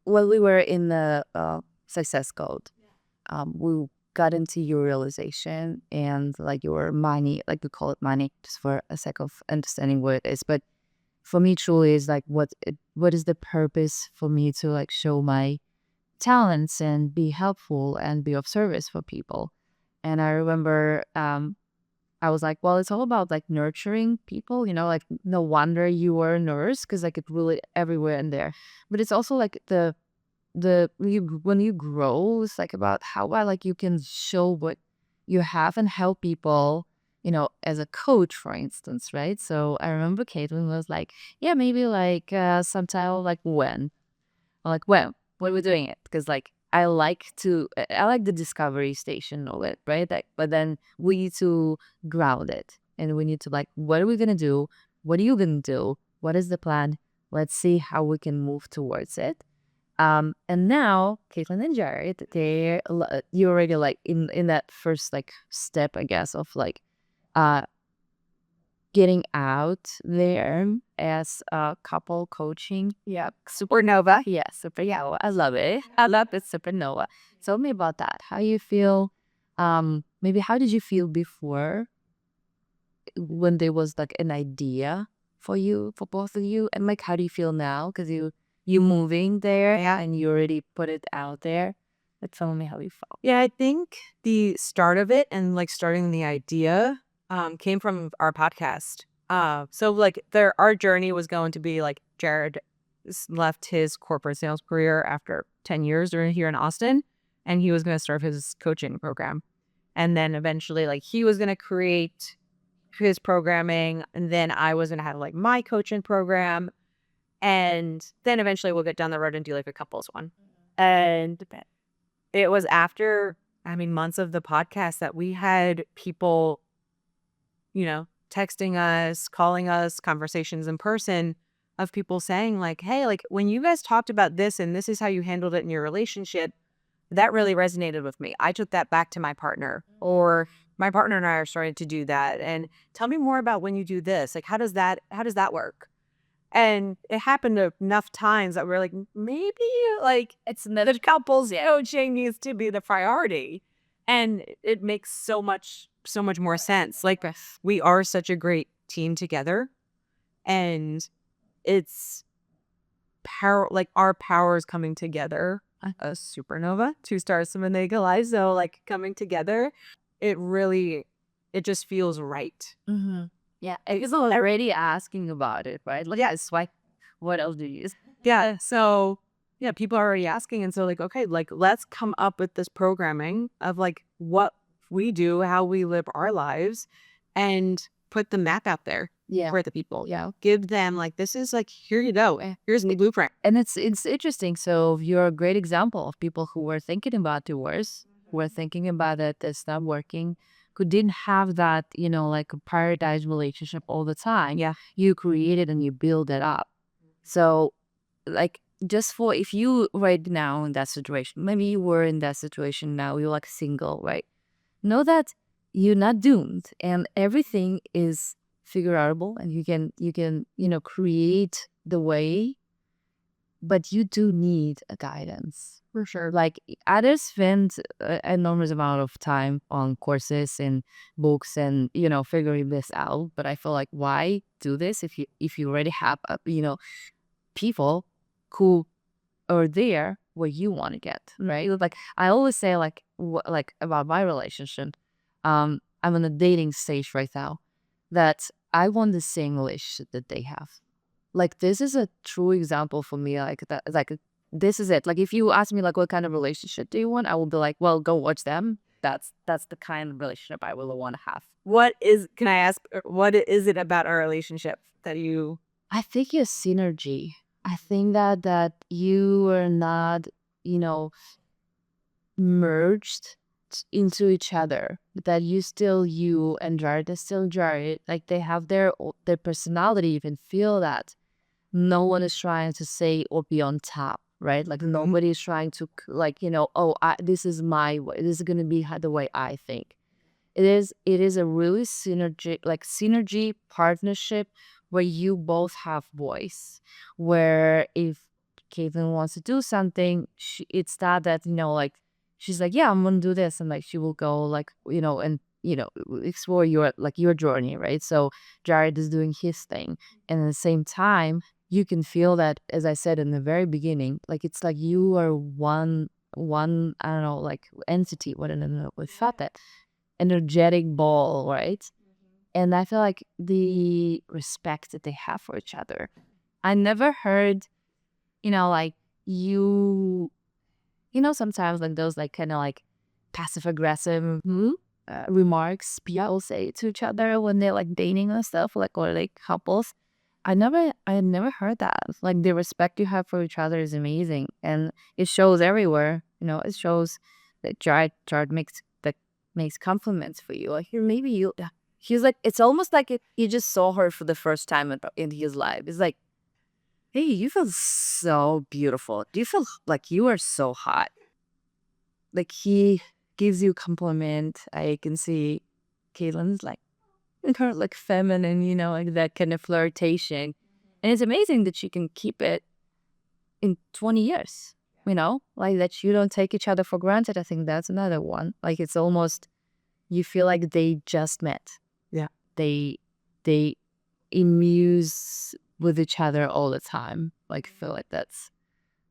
when we were in the success code, we got into your realization and like your money, like we call it money, just for a sake of understanding what it is. But for me, truly is like, what is the purpose for me to like show my talents and be helpful and be of service for people? And I remember I was like, well, it's all about like nurturing people, you know, like no wonder you were a nurse because like it really everywhere in there. But it's also like when you grow, it's like about how well like you can show what you have and help people, you know, as a coach, for instance, right? So I remember Katelyn was like, yeah, maybe like sometime like when like, well, when we're doing it, because like I like the discovery station of it, right? Like, but then we need to ground it, and we need to like, what are we gonna do? What are you gonna do? What is the plan? Let's see how we can move towards it. And now Katelyn and Jared, you're already like in that first like step, I guess, of like uh getting out there as a couple coaching. Yeah, supernova. Yeah, yeah, I love it. I love it, supernova. Tell me about that. How you feel? Maybe how did you feel before when there was like an idea for you, for both of you, and like how do you feel now? Because you moving there, yeah, and you already put it out there. But tell me how you felt. Yeah, I think the start of it and like starting the idea came from our podcast. So like our journey was going to be like Jared left his corporate sales career after 10 years here in Austin, and he was going to start his coaching program. And then eventually like he was going to create his programming, and then I was going to have like my coaching program. And then eventually we'll get down the road and do like a couples one. And it was after, I mean, months of the podcast that we had people, you know, texting us, calling us, conversations in person of people saying like, hey, like when you guys talked about this and this is how you handled it in your relationship, that really resonated with me. I took that back to my partner, or my partner and I are starting to do that. And tell me more about when you do this. Like, how does that work? And it happened enough times that we're like, maybe like it's another couple's coaching needs to be the priority. And it makes so much more sense. Like we are such a great team together, and it's like our powers coming together. A supernova, two stars from an eagle eye. So like coming together, it just feels right. Mm-hmm. Yeah, it's already asking about it, right? Like, yeah, swipe. What else do you use? Yeah. So yeah, people are already asking. And so like, okay, like let's come up with this programming of like what we do, how we live our lives, and put the map out there Yeah, for the people. yeah. Give them like, this is like, here you go. Here's the blueprint. And it's interesting. So you're a great example of people who were thinking about divorce, who were thinking about it, it's not working, who didn't have that, you know, like a prioritized relationship all the time. Yeah. You created and you build it up. So like just for if you right now in that situation, maybe you were in that situation now, you're like single, right? Know that you're not doomed and everything is figure outable and you can, you know, create the way, but you do need a guidance for sure. Like others spend an enormous amount of time on courses and books and, you know, figuring this out. But I feel like why do this if you already have you know, people who are there where you want to get, right? Like I always say, like like about my relationship, I'm in a dating stage right now that I want the same relationship that they have. Like this is a true example for me. Like that, like this is it. Like if you ask me, like what kind of relationship do you want, I will be like, well, go watch them. That's the kind of relationship I will want to have. Can I ask, what is it about our relationship that you? I think your synergy. I think that you are not, you know, merged into each other. That you still you and Jared is still Jared. Like they have their personality. You can feel that. No one is trying to say or be on top, right? Like nobody is trying to like, you know, oh, this is my way. This is gonna be the way I think. It is a really synergy partnership where you both have voice. Where if Katelyn wants to do something, it's that you know, like she's like, yeah, I'm gonna do this, and like she will go like, you know, and you know, explore your journey, right? So Jared is doing his thing, and at the same time, you can feel that, as I said in the very beginning, like it's like you are one I don't know, like entity. What I don't know, we thought that energetic ball, right? And I feel like the respect that they have for each other. I never heard, you know, like you know, sometimes like those like kind of like passive aggressive remarks people say to each other when they're like dating and stuff, like or like couples. I had never heard that. Like the respect you have for each other is amazing, and it shows everywhere. You know, it shows that Jared makes compliments for you. Like here, maybe you. He's like, it's almost like he just saw her for the first time in his life. It's like, hey, you feel so beautiful. Do you feel like you are so hot? Like he gives you a compliment. I can see Katelyn's like her like feminine, you know, like that kind of flirtation. And it's amazing that she can keep it in 20 years, you know, like that you don't take each other for granted. I think that's another one. Like it's almost, you feel like they just met. Yeah. They amuse with each other all the time. Like feel like that's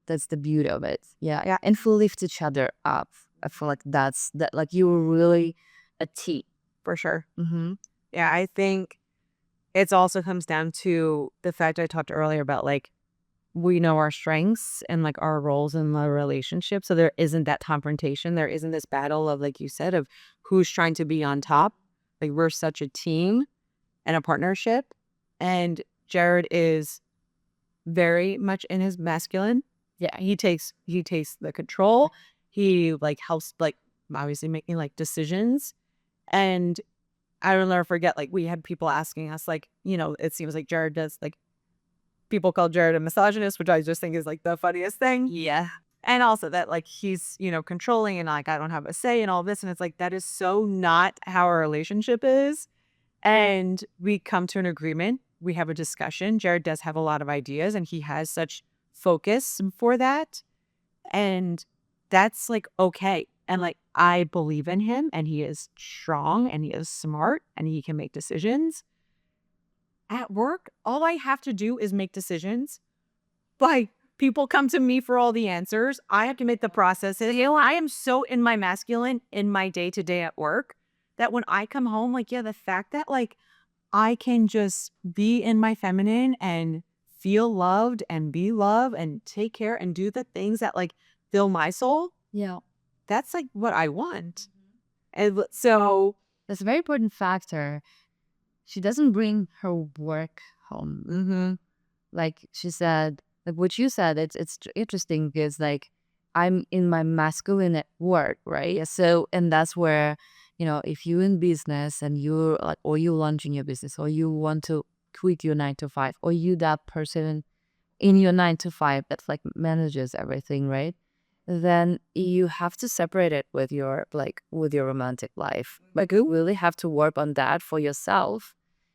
the beauty of it. Yeah. Yeah. And to lift each other up. I feel like that like you were really a team. For sure. Mm-hmm. Yeah, I think it also comes down to the fact I talked earlier about like we know our strengths and like our roles in the relationship. So there isn't that confrontation. There isn't this battle of, like you said, of who's trying to be on top. Like we're such a team and a partnership. And Jared is very much in his masculine. Yeah, he takes the control. He like helps like obviously making like decisions. And I will never forget, like, we had people asking us, like, you know, it seems like Jared does, like, people call Jared a misogynist, which I just think is, like, the funniest thing. Yeah. And also that, like, he's, you know, controlling and, like, I don't have a say and all this. And it's like, that is so not how our relationship is. And we come to an agreement. We have a discussion. Jared does have a lot of ideas and he has such focus for that. And that's, like, okay. And like, I believe in him and he is strong and he is smart and he can make decisions. At work, all I have to do is make decisions. Like, people come to me for all the answers. I have to make the processes. You know, I am so in my masculine in my day to day at work that when I come home, like, yeah, the fact that like I can just be in my feminine and feel loved and be loved and take care and do the things that like fill my soul. Yeah. That's like what I want. And so That's a very important factor. She doesn't bring her work home. Like she said, like what you said, it's interesting because like I'm in my masculine at work, right? So, and that's where, if you in business and you're like, or you launching your business, or you want to quit your 9 to 5, or you that person in your 9 to 5 that like manages everything, right? Then you have to separate it with your romantic life. Like you really have to work on that for yourself,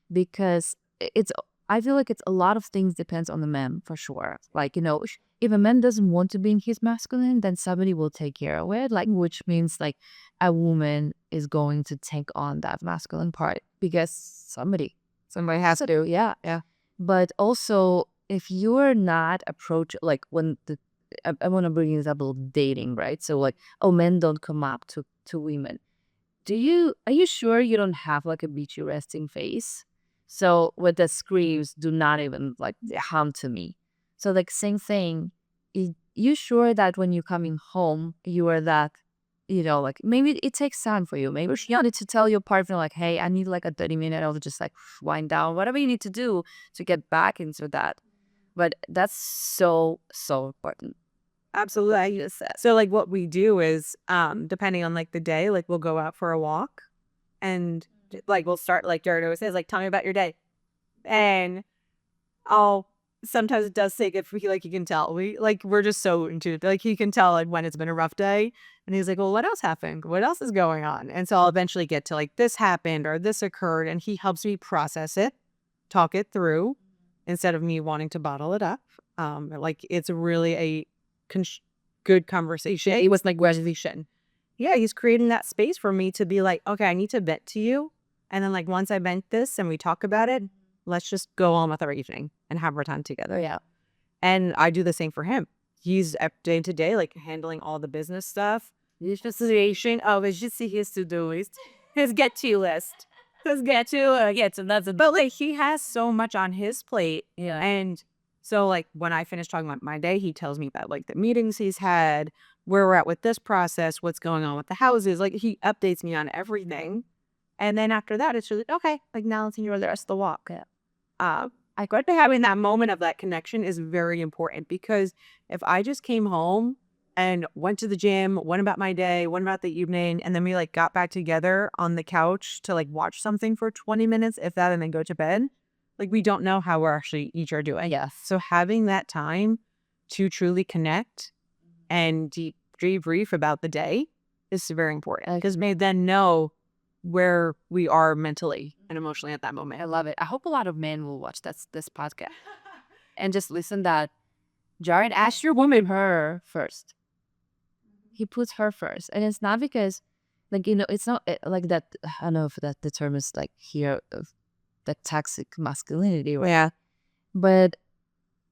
because it's I feel like it's a lot of things depends on the man for sure. Like, if a man doesn't want to be in his masculine, then somebody will take care of it. Like, which means like a woman is going to take on that masculine part because somebody has to. Yeah. Yeah. But also, if you're not like when I want to bring an example of dating, right? So like, men don't come up to women. Are you sure you don't have like a beachy resting face? So with the screams, do not even like harm to me. So like same thing. You sure that when you're coming home, you are that, like maybe it takes time for you. Maybe you need to tell your partner like, hey, I need like a 30-minute of just like wind down, whatever you need to do to get back into that. But that's so, so important. absolutely. So like what we do is depending on like the day, like we'll go out for a walk and like we'll start like Jared always says, like, tell me about your day. And sometimes it does take if he like you can tell we're just so into it. Like he can tell like when it's been a rough day and he's like, well, what else happened? What else is going on? And so I'll eventually get to like this happened or this occurred and he helps me process it, talk it through instead of me wanting to bottle it up. Like it's really a good conversation. It was like resolution. Yeah, he's creating that space for me to be like, okay, I need to vent to you. And then like once I vent this and we talk about it, let's just go on with our evening and have our time together. Yeah. And I do the same for him. He's up day to day, like handling all the business stuff. It's just it's just his to-do list, his get-to list. His get-to, so that's it. But like he has so much on his plate. Yeah. And so like when I finish talking about my day, he tells me about like the meetings he's had, where we're at with this process, what's going on with the houses. Like he updates me on everything. And then after that, it's just like, okay, like now let's enjoy the rest of the walk. Yeah. I thought having that moment of that connection is very important because if I just came home and went to the gym, went about my day, went about the evening, and then we like got back together on the couch to like watch something for 20 minutes, if that, and then go to bed, like we don't know how we're actually each are doing. Yes. So having that time to truly connect and debrief about the day is very important because we then know where we are mentally and emotionally at that moment. I love it. I hope a lot of men will watch this podcast and just listen that Jared asked your woman her first. He puts her first. And it's not because, like, it's not like that. I don't know if that the term is like here of the toxic masculinity. Right? Yeah. But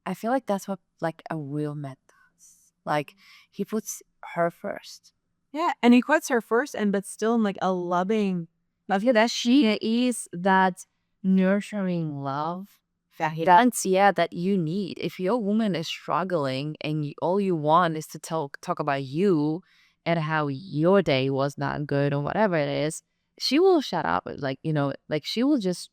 I feel like that's what like a real man does. Like he puts her first. Yeah, and he puts her first, but still in like a loving. I feel that she is that nurturing love that you need. If your woman is struggling and all you want is to talk about you and how your day was not good or whatever it is, she will shut up. Like, like she will just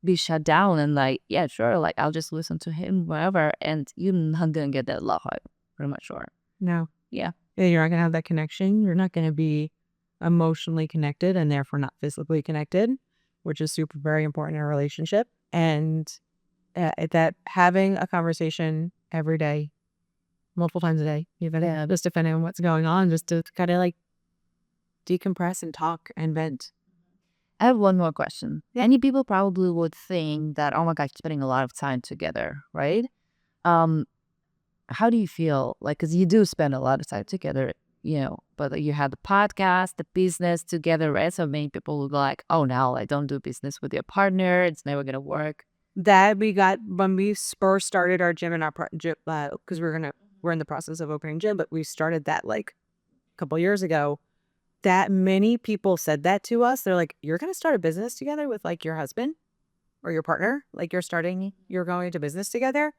be shut down and like, yeah, sure, like I'll just listen to him, whatever. And you're not going to get that love, I'm pretty much sure. No. Yeah. You're not going to have that connection. You're not going to be emotionally connected and therefore not physically connected, which is super, very important in a relationship. And that having a conversation every day, multiple times a day, even just depending on what's going on, just to kind of like decompress and talk and vent. I have one more question. Many people probably would think that, oh my gosh, spending a lot of time together, right? How do you feel? Like, because you do spend a lot of time together, but you have the podcast, the business together, right? So many people will be like, oh, no, I don't do business with your partner. It's never going to work. That we got when we first started our gym and our because we're in the process of opening gym, but we started that like a couple years ago. That many people said that to us. They're like, you're going to start a business together with like your husband? or your partner, like you're going into business together.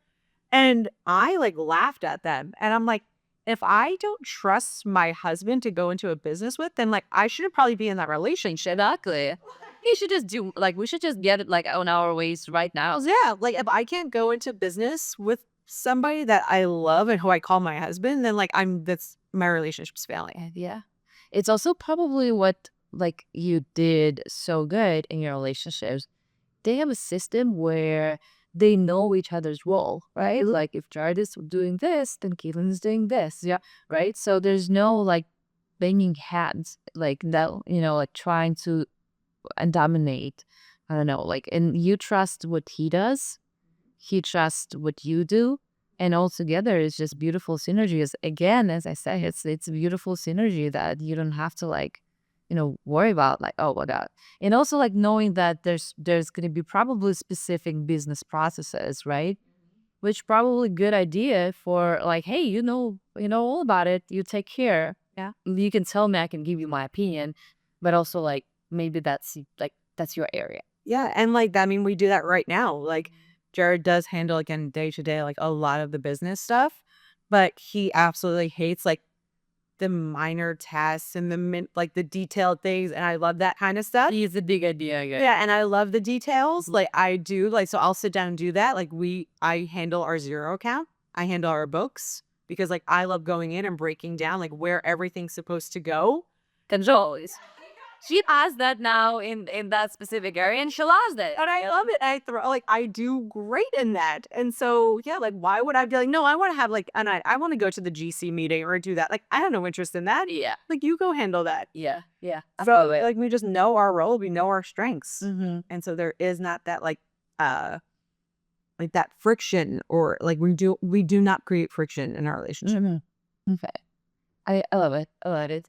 And I like laughed at them. And I'm like, if I don't trust my husband to go into a business with, then like I shouldn't probably be in that relationship. Exactly. You should just do like we should just get it like on our ways right now. Yeah, like if I can't go into business with somebody that I love and who I call my husband, then like that's my relationship's failing. And yeah. It's also probably what like you did so good in your relationships. They have a system where they know each other's role, right? Like if Jared is doing this, then Katelyn is doing this. Yeah. Right. So there's no like banging heads like that, like trying to dominate. I don't know, like, and you trust what he does, he trusts what you do, and all together it's just beautiful synergy. Again, as I say, it's a beautiful synergy that you don't have to like, worry about like, oh my God. And also like knowing that there's going to be probably specific business processes, right? Which probably good idea for like, hey, all about it. You take care. Yeah. You can tell me, I can give you my opinion, but also like maybe that's your area. Yeah. And like that, I mean, we do that right now. Like Jared does handle again day to day, like a lot of the business stuff, but he absolutely hates like the minor tasks and like the detailed things. And I love that kind of stuff. He's a big idea. Yeah. And I love the details. Like I do like, so I'll sit down and do that. Like I handle our zero account. I handle our books because like I love going in and breaking down like where everything's supposed to go. Controls. She has that now in that specific area, and she loves it. And I love it. I do great in that. And so, yeah, like, why would I be like, no, I want to have like, I want to go to the GC meeting or do that. Like, I have no interest in that. Yeah. Like, you go handle that. Yeah. Yeah. So, like, we just know our role. We know our strengths. Mm-hmm. And so there is not that like that friction or like we do not create friction in our relationship. Mm-hmm. Okay. I love it. I love it.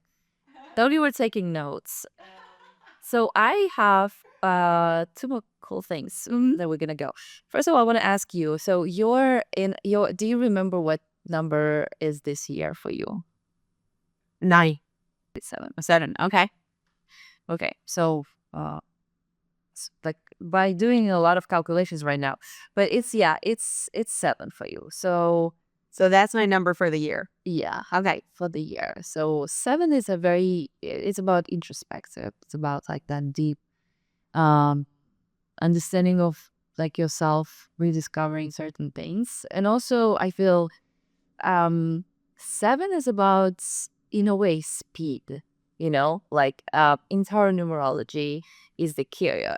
Though you were taking notes. So I have two more cool things that we're gonna go. First of all, I want to ask you. So do you remember what number is this year for you? 9. 7. 7. Okay. Okay. So like by doing a lot of calculations right now, but it's 7 for you. So that's my number for the year. yeah, okay, for the year. So 7 is it's about introspective. It's about like that deep understanding of like yourself, rediscovering certain things. And also I feel 7 is about, in a way, speed, like entire numerology is the carrier.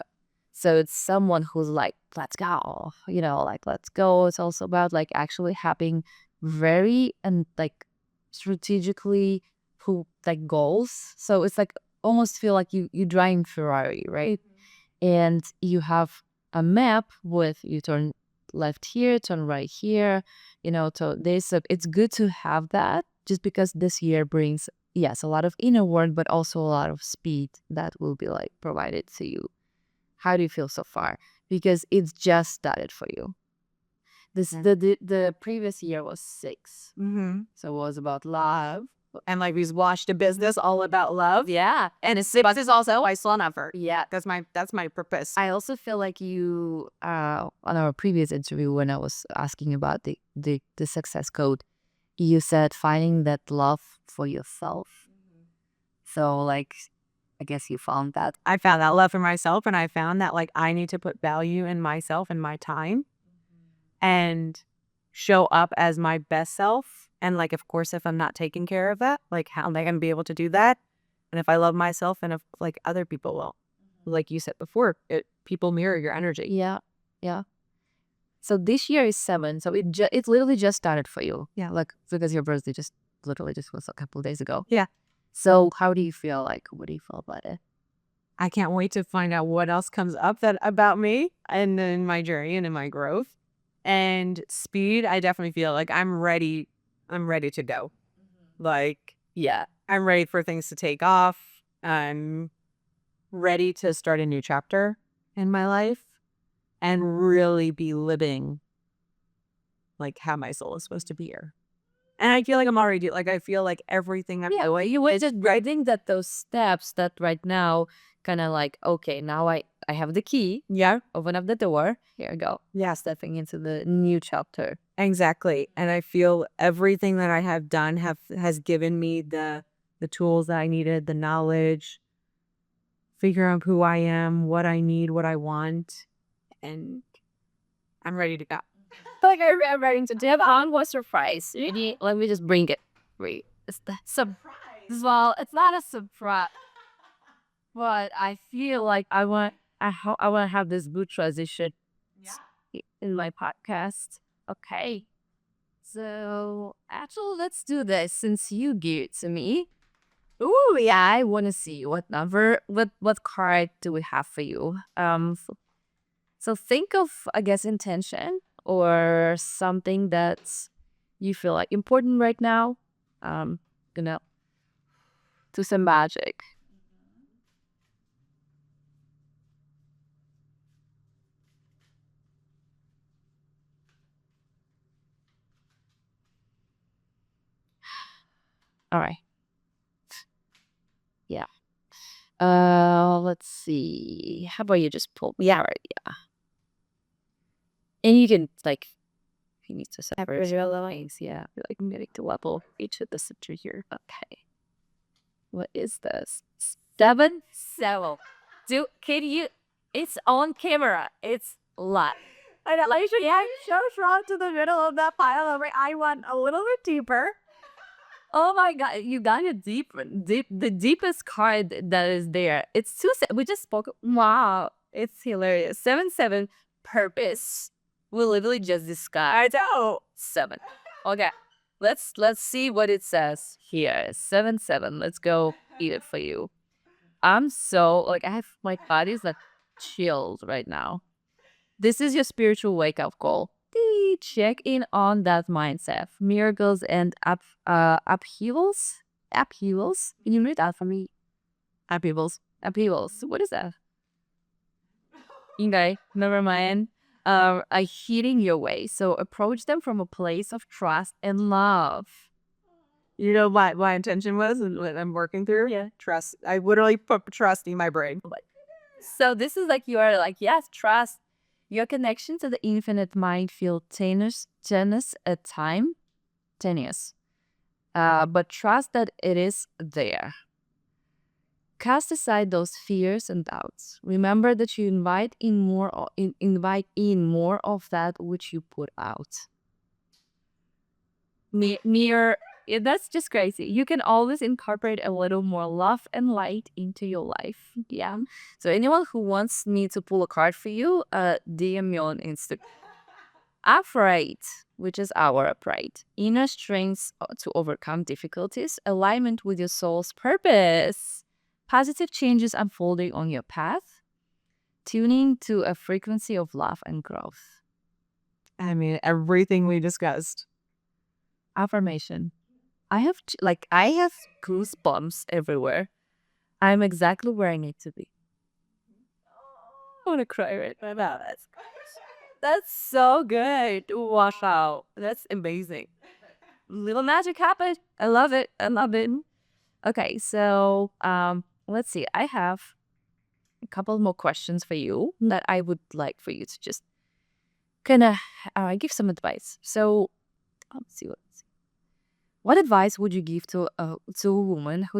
So it's someone who's like, let's go, like, let's go. It's also about like actually having very and like strategically like goals. So it's like almost feel like you driving Ferrari, right? And you have a map with you turn left here, turn right here, so it's good to have that just because this year brings, yes, a lot of inner work, but also a lot of speed that will be like provided to you. How do you feel so far? Because it's just started for you. The previous year was 6. Mm-hmm. So it was about love. And like we've watched a business all about love. Yeah. And it's is also I saw never. Yeah. That's my purpose. I also feel like you on our previous interview when I was asking about the success code, you said finding that love for yourself. Mm-hmm. So like I guess you found that. I found that love for myself, and I found that like I need to put value in myself and my time and show up as my best self. And like, of course, if I'm not taking care of that, like how am I going to be able to do that? And if I love myself and if like other people will, like you said before, people mirror your energy. Yeah. Yeah. So this year is 7. So it's literally just started for you. Yeah. Like because your birthday literally was a couple of days ago. Yeah. So how do you feel? Like, what do you feel about it? I can't wait to find out what else comes up about me and in my journey and in my growth. And speed, I definitely feel like I'm ready to go. Mm-hmm. Like, yeah, I'm ready for things to take off. I'm ready to start a new chapter in my life and really be living like how my soul is supposed to be here. And I feel like I'm already like, I feel like everything I'm doing. You were just writing that those steps that right now kind of like, okay, now I I have the key. Yeah. Open up the door. Here we go. Yeah. Stepping into the new chapter. Exactly. And I feel everything that I have done has given me the tools that I needed, the knowledge, figure out who I am, what I need, what I want, and I'm ready to go. Like I'm ready to dip on what surprise. Really? Let me just bring it. Wait, it's the Surprise. Well, it's not a surprise, but I feel like I want to have this good transition in my podcast. Okay. So actually, let's do this since you gave it to me. Ooh, yeah, I want to see what number, what card do we have for you? So think of, I guess, intention or something that's you feel like important right now. Gonna do some magic. All right. Yeah. Let's see. How about you just pull? Yeah, right. Yeah. And you can like, if you need to separate your lines, yeah. You're like, I'm getting to level each of the center here. Okay. What is this? 7. do can you? It's on camera. It's live. I know. Like, yeah, show strong to the middle of that pile over. I want a little bit deeper. Oh my god, you got it the deepest card that is there. It's 2. We just spoke. Wow, it's hilarious. 7 purpose. We literally just discussed. I know. 7. Okay, let's see what it says here. 7. Let's go eat it for you. I'm so like I have my body's like chilled right now. This is your spiritual wake up call. Check in on that mindset. Miracles and upheavals. Upheavals. Can you read that for me? Upheavals. Upheavals. What is that? Okay, never mind. Are healing your way. So approach them from a place of trust and love. You know what my intention was and what I'm working through? Yeah. Trust. I literally put trust in my brain. So this is like you are like, yes, trust. Your connection to the infinite might feel tenuous at time. Tenuous. But trust that it is there. Cast aside those fears and doubts. Remember that you invite in more of that which you put out. That's just crazy. You can always incorporate a little more love and light into your life. Yeah. So anyone who wants me to pull a card for you, DM me on Instagram. Upright, which is our upright. Inner strength to overcome difficulties. Alignment with your soul's purpose. Positive changes unfolding on your path. Tuning to a frequency of love and growth. I mean, everything we discussed. Affirmation. I have goosebumps everywhere. I'm exactly where I need to be. I want to cry right now. That's so good. Wow. That's amazing. Little magic happened. I love it. I love it. Okay, so let's see. I have a couple more questions for you that I would like for you to just kind of give some advice. So let's see. What advice would you give to a woman who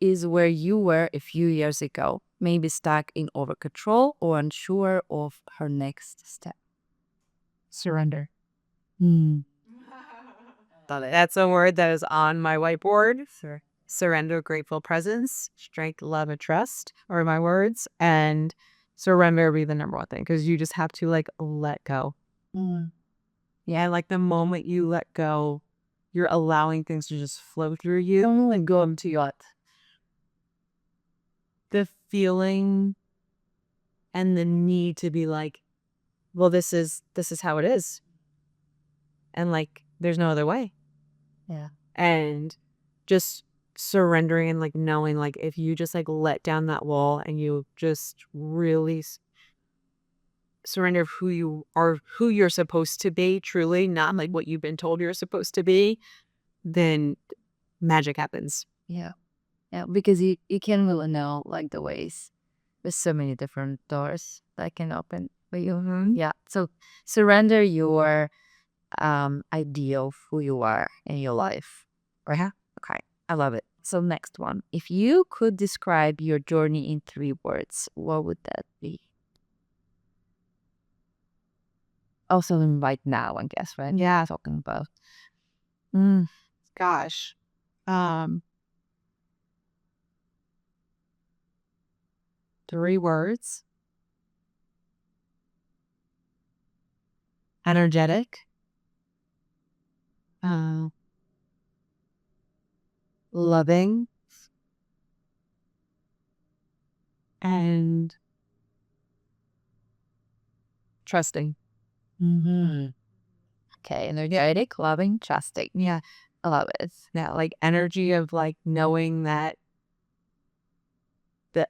is where you were a few years ago, maybe stuck in over control or unsure of her next step? Surrender. That's a word that is on my whiteboard. Surrender, grateful presence, strength, love, and trust are my words. And surrender be the number one thing because you just have to like let go. Yeah, like the moment you let go, you're allowing things to just flow through you. Don't let go into your the feeling and the need to be like, well, this is how it is. And like, there's no other way. Yeah. And just surrendering and like knowing like if you just like let down that wall and you just really surrender who you are, who you're supposed to be, truly, not like what you've been told you're supposed to be, then magic happens. Yeah. Yeah, because you can really know like the ways There's so many different doors that can open for you. Yeah. So surrender your idea of who you are in your life. Right? Yeah. Okay. I love it. So next one. If you could describe your journey in 3 words, what would that be? Also right now, I guess, right? Yeah. Talking about. Mm. Gosh. 3 words. Energetic. Loving. And trusting. Mm-hmm. Okay, energetic, loving, trusting. Yeah. I love it. That like energy of like knowing that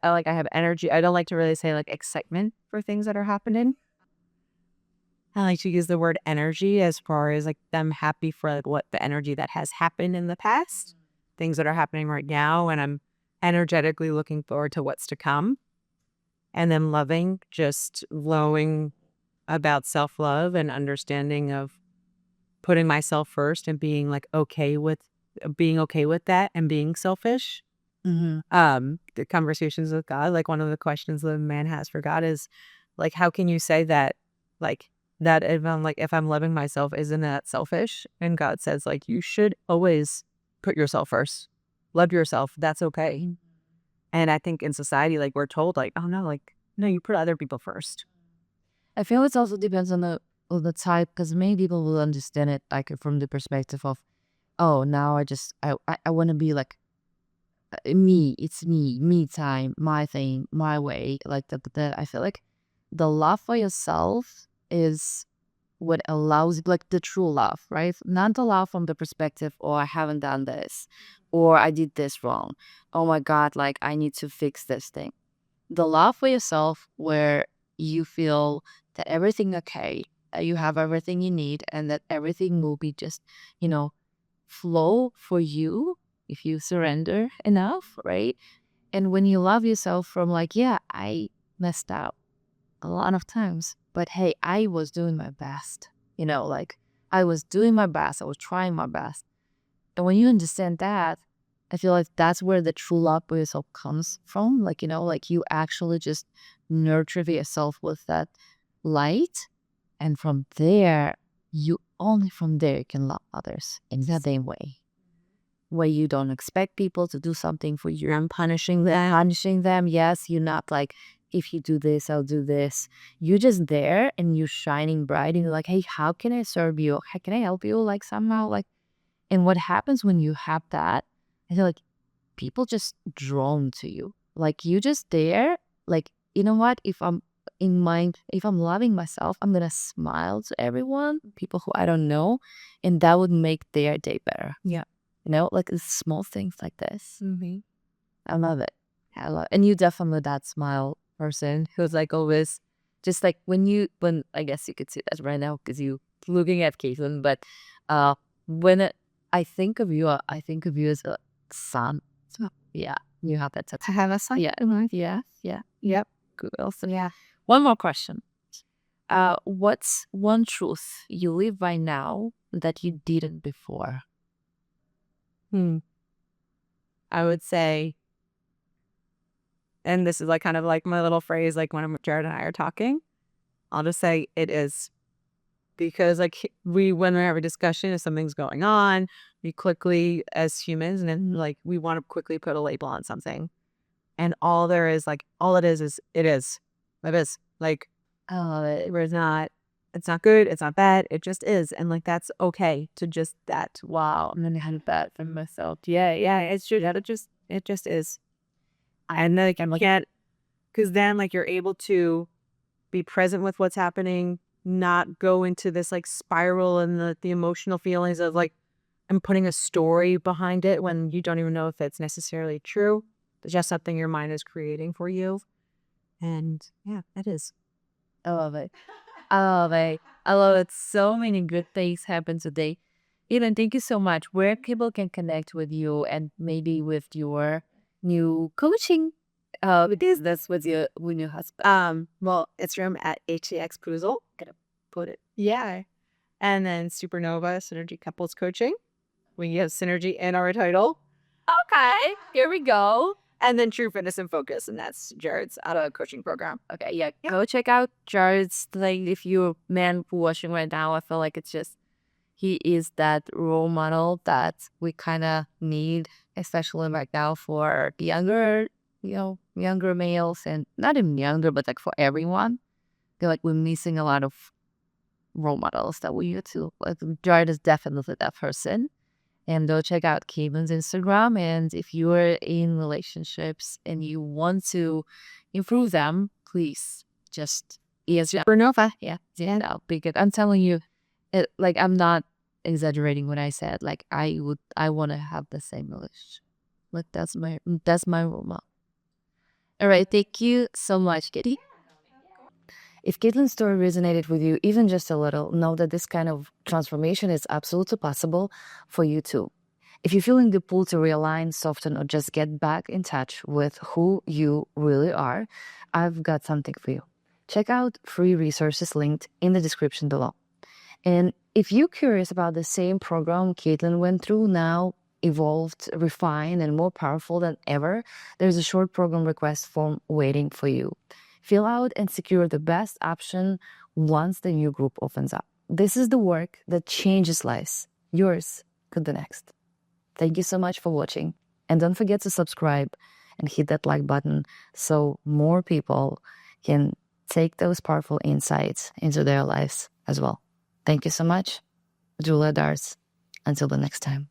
like I have energy. I don't like to really say like excitement for things that are happening. I like to use the word energy as far as like them happy for like what the energy that has happened in the past, things that are happening right now, and I'm energetically looking forward to what's to come. And then loving, just flowing about self-love and understanding of putting myself first and being like okay with that and being selfish. The conversations with God, like one of the questions the man has for God is like, how can you say that, like that if I'm loving myself, isn't that selfish? And God says like, you should always put yourself first, love yourself, that's okay. And I think in society, like we're told like, oh no, like no, you put other people first. I feel it also depends on the type, because many people will understand it like from the perspective of, oh, now I want to be like me. It's me time, my thing, my way. Like that. I feel like the love for yourself is what allows, like the true love, right? Not the love from the perspective, oh, I haven't done this, or I did this wrong. Oh my God, like I need to fix this thing. The love for yourself where you feel that everything okay, that you have everything you need, and that everything will be just, flow for you if you surrender enough, right? And when you love yourself from like, yeah, I messed up a lot of times, but hey, I was doing my best, like I was doing my best, I was trying my best. And when you understand that, I feel like that's where the true love for yourself comes from. Like, like you actually just nurture yourself with that light. And from there, only from there you can love others in the same way. Where you don't expect people to do something for you and punishing them. Yes, you're not like, if you do this, I'll do this. You're just there and you're shining bright and you're like, hey, how can I serve you? How can I help you? Like somehow, like, and what happens when you have that, I feel like people just drawn to you. Like you just there, like, you know what? If I'm loving myself, I'm gonna smile to everyone, people who I don't know, and that would make their day better. Yeah. Like the small things like this. I love it. And you definitely that smile person who's like always just like when I guess you could see that right now because you looking at Katelyn, but when I think of you as a sun. So yeah, you have that To have a son. Yeah. Yeah. Yep. Good. Also. Yeah. One more question. What's one truth you live by now that you didn't before? I would say, and this is like kind of like my little phrase, like when Jared and I are talking, I'll just say it is. Because like when we have a discussion, if something's going on, we quickly as humans, and then like we want to quickly put a label on something. And all it is it is. It is. Like, it's not good, it's not bad, it just is. And like that's okay to just that. Wow. I'm gonna have that for myself. Yeah, it's true. That it just is. And like I can't, because then like you're able to be present with what's happening, not go into this like spiral and the emotional feelings of like I'm putting a story behind it when you don't even know if it's necessarily true. It's just something your mind is creating for you. And yeah, it is. I love it. I love it. So many good things happen today. Katelyn, thank you so much. Where people can connect with you and maybe with your new coaching Is this with your husband? Well, Instagram at HCX Puzzle. Gonna put it. Yeah. And then Supernova Synergy Couples Coaching. We have Synergy in our title. Okay, here we go. And then True Fitness and Focus, and that's Jared's coaching program. Okay, yeah, go check out Jared's thing. If you're a man watching right now, I feel like it's just he is that role model that we kind of need, especially right now for younger, younger males, and not even younger, but like for everyone. I feel like we're missing a lot of role models that we need to. Like Jared is definitely that person. And go check out Katelyn's Instagram. And if you are in relationships and you want to improve them, please just Supernova. yeah, that'll be good. I'm telling you, I'm not exaggerating when I said I want to have the same relationship. Like that's my role model. All right, thank you so much, Kitty. If Katelyn's story resonated with you even just a little, know that this kind of transformation is absolutely possible for you too. If you're feeling the pull to realign, soften, or just get back in touch with who you really are, I've got something for you. Check out free resources linked in the description below. And if you're curious about the same program Katelyn went through, now evolved, refined, and more powerful than ever, there's a short program request form waiting for you. Fill out and secure the best option once the new group opens up. This is the work that changes lives. Yours could the next. Thank you so much for watching. And don't forget to subscribe and hit that like button so more people can take those powerful insights into their lives as well. Thank you so much. Julia Dars. Until the next time.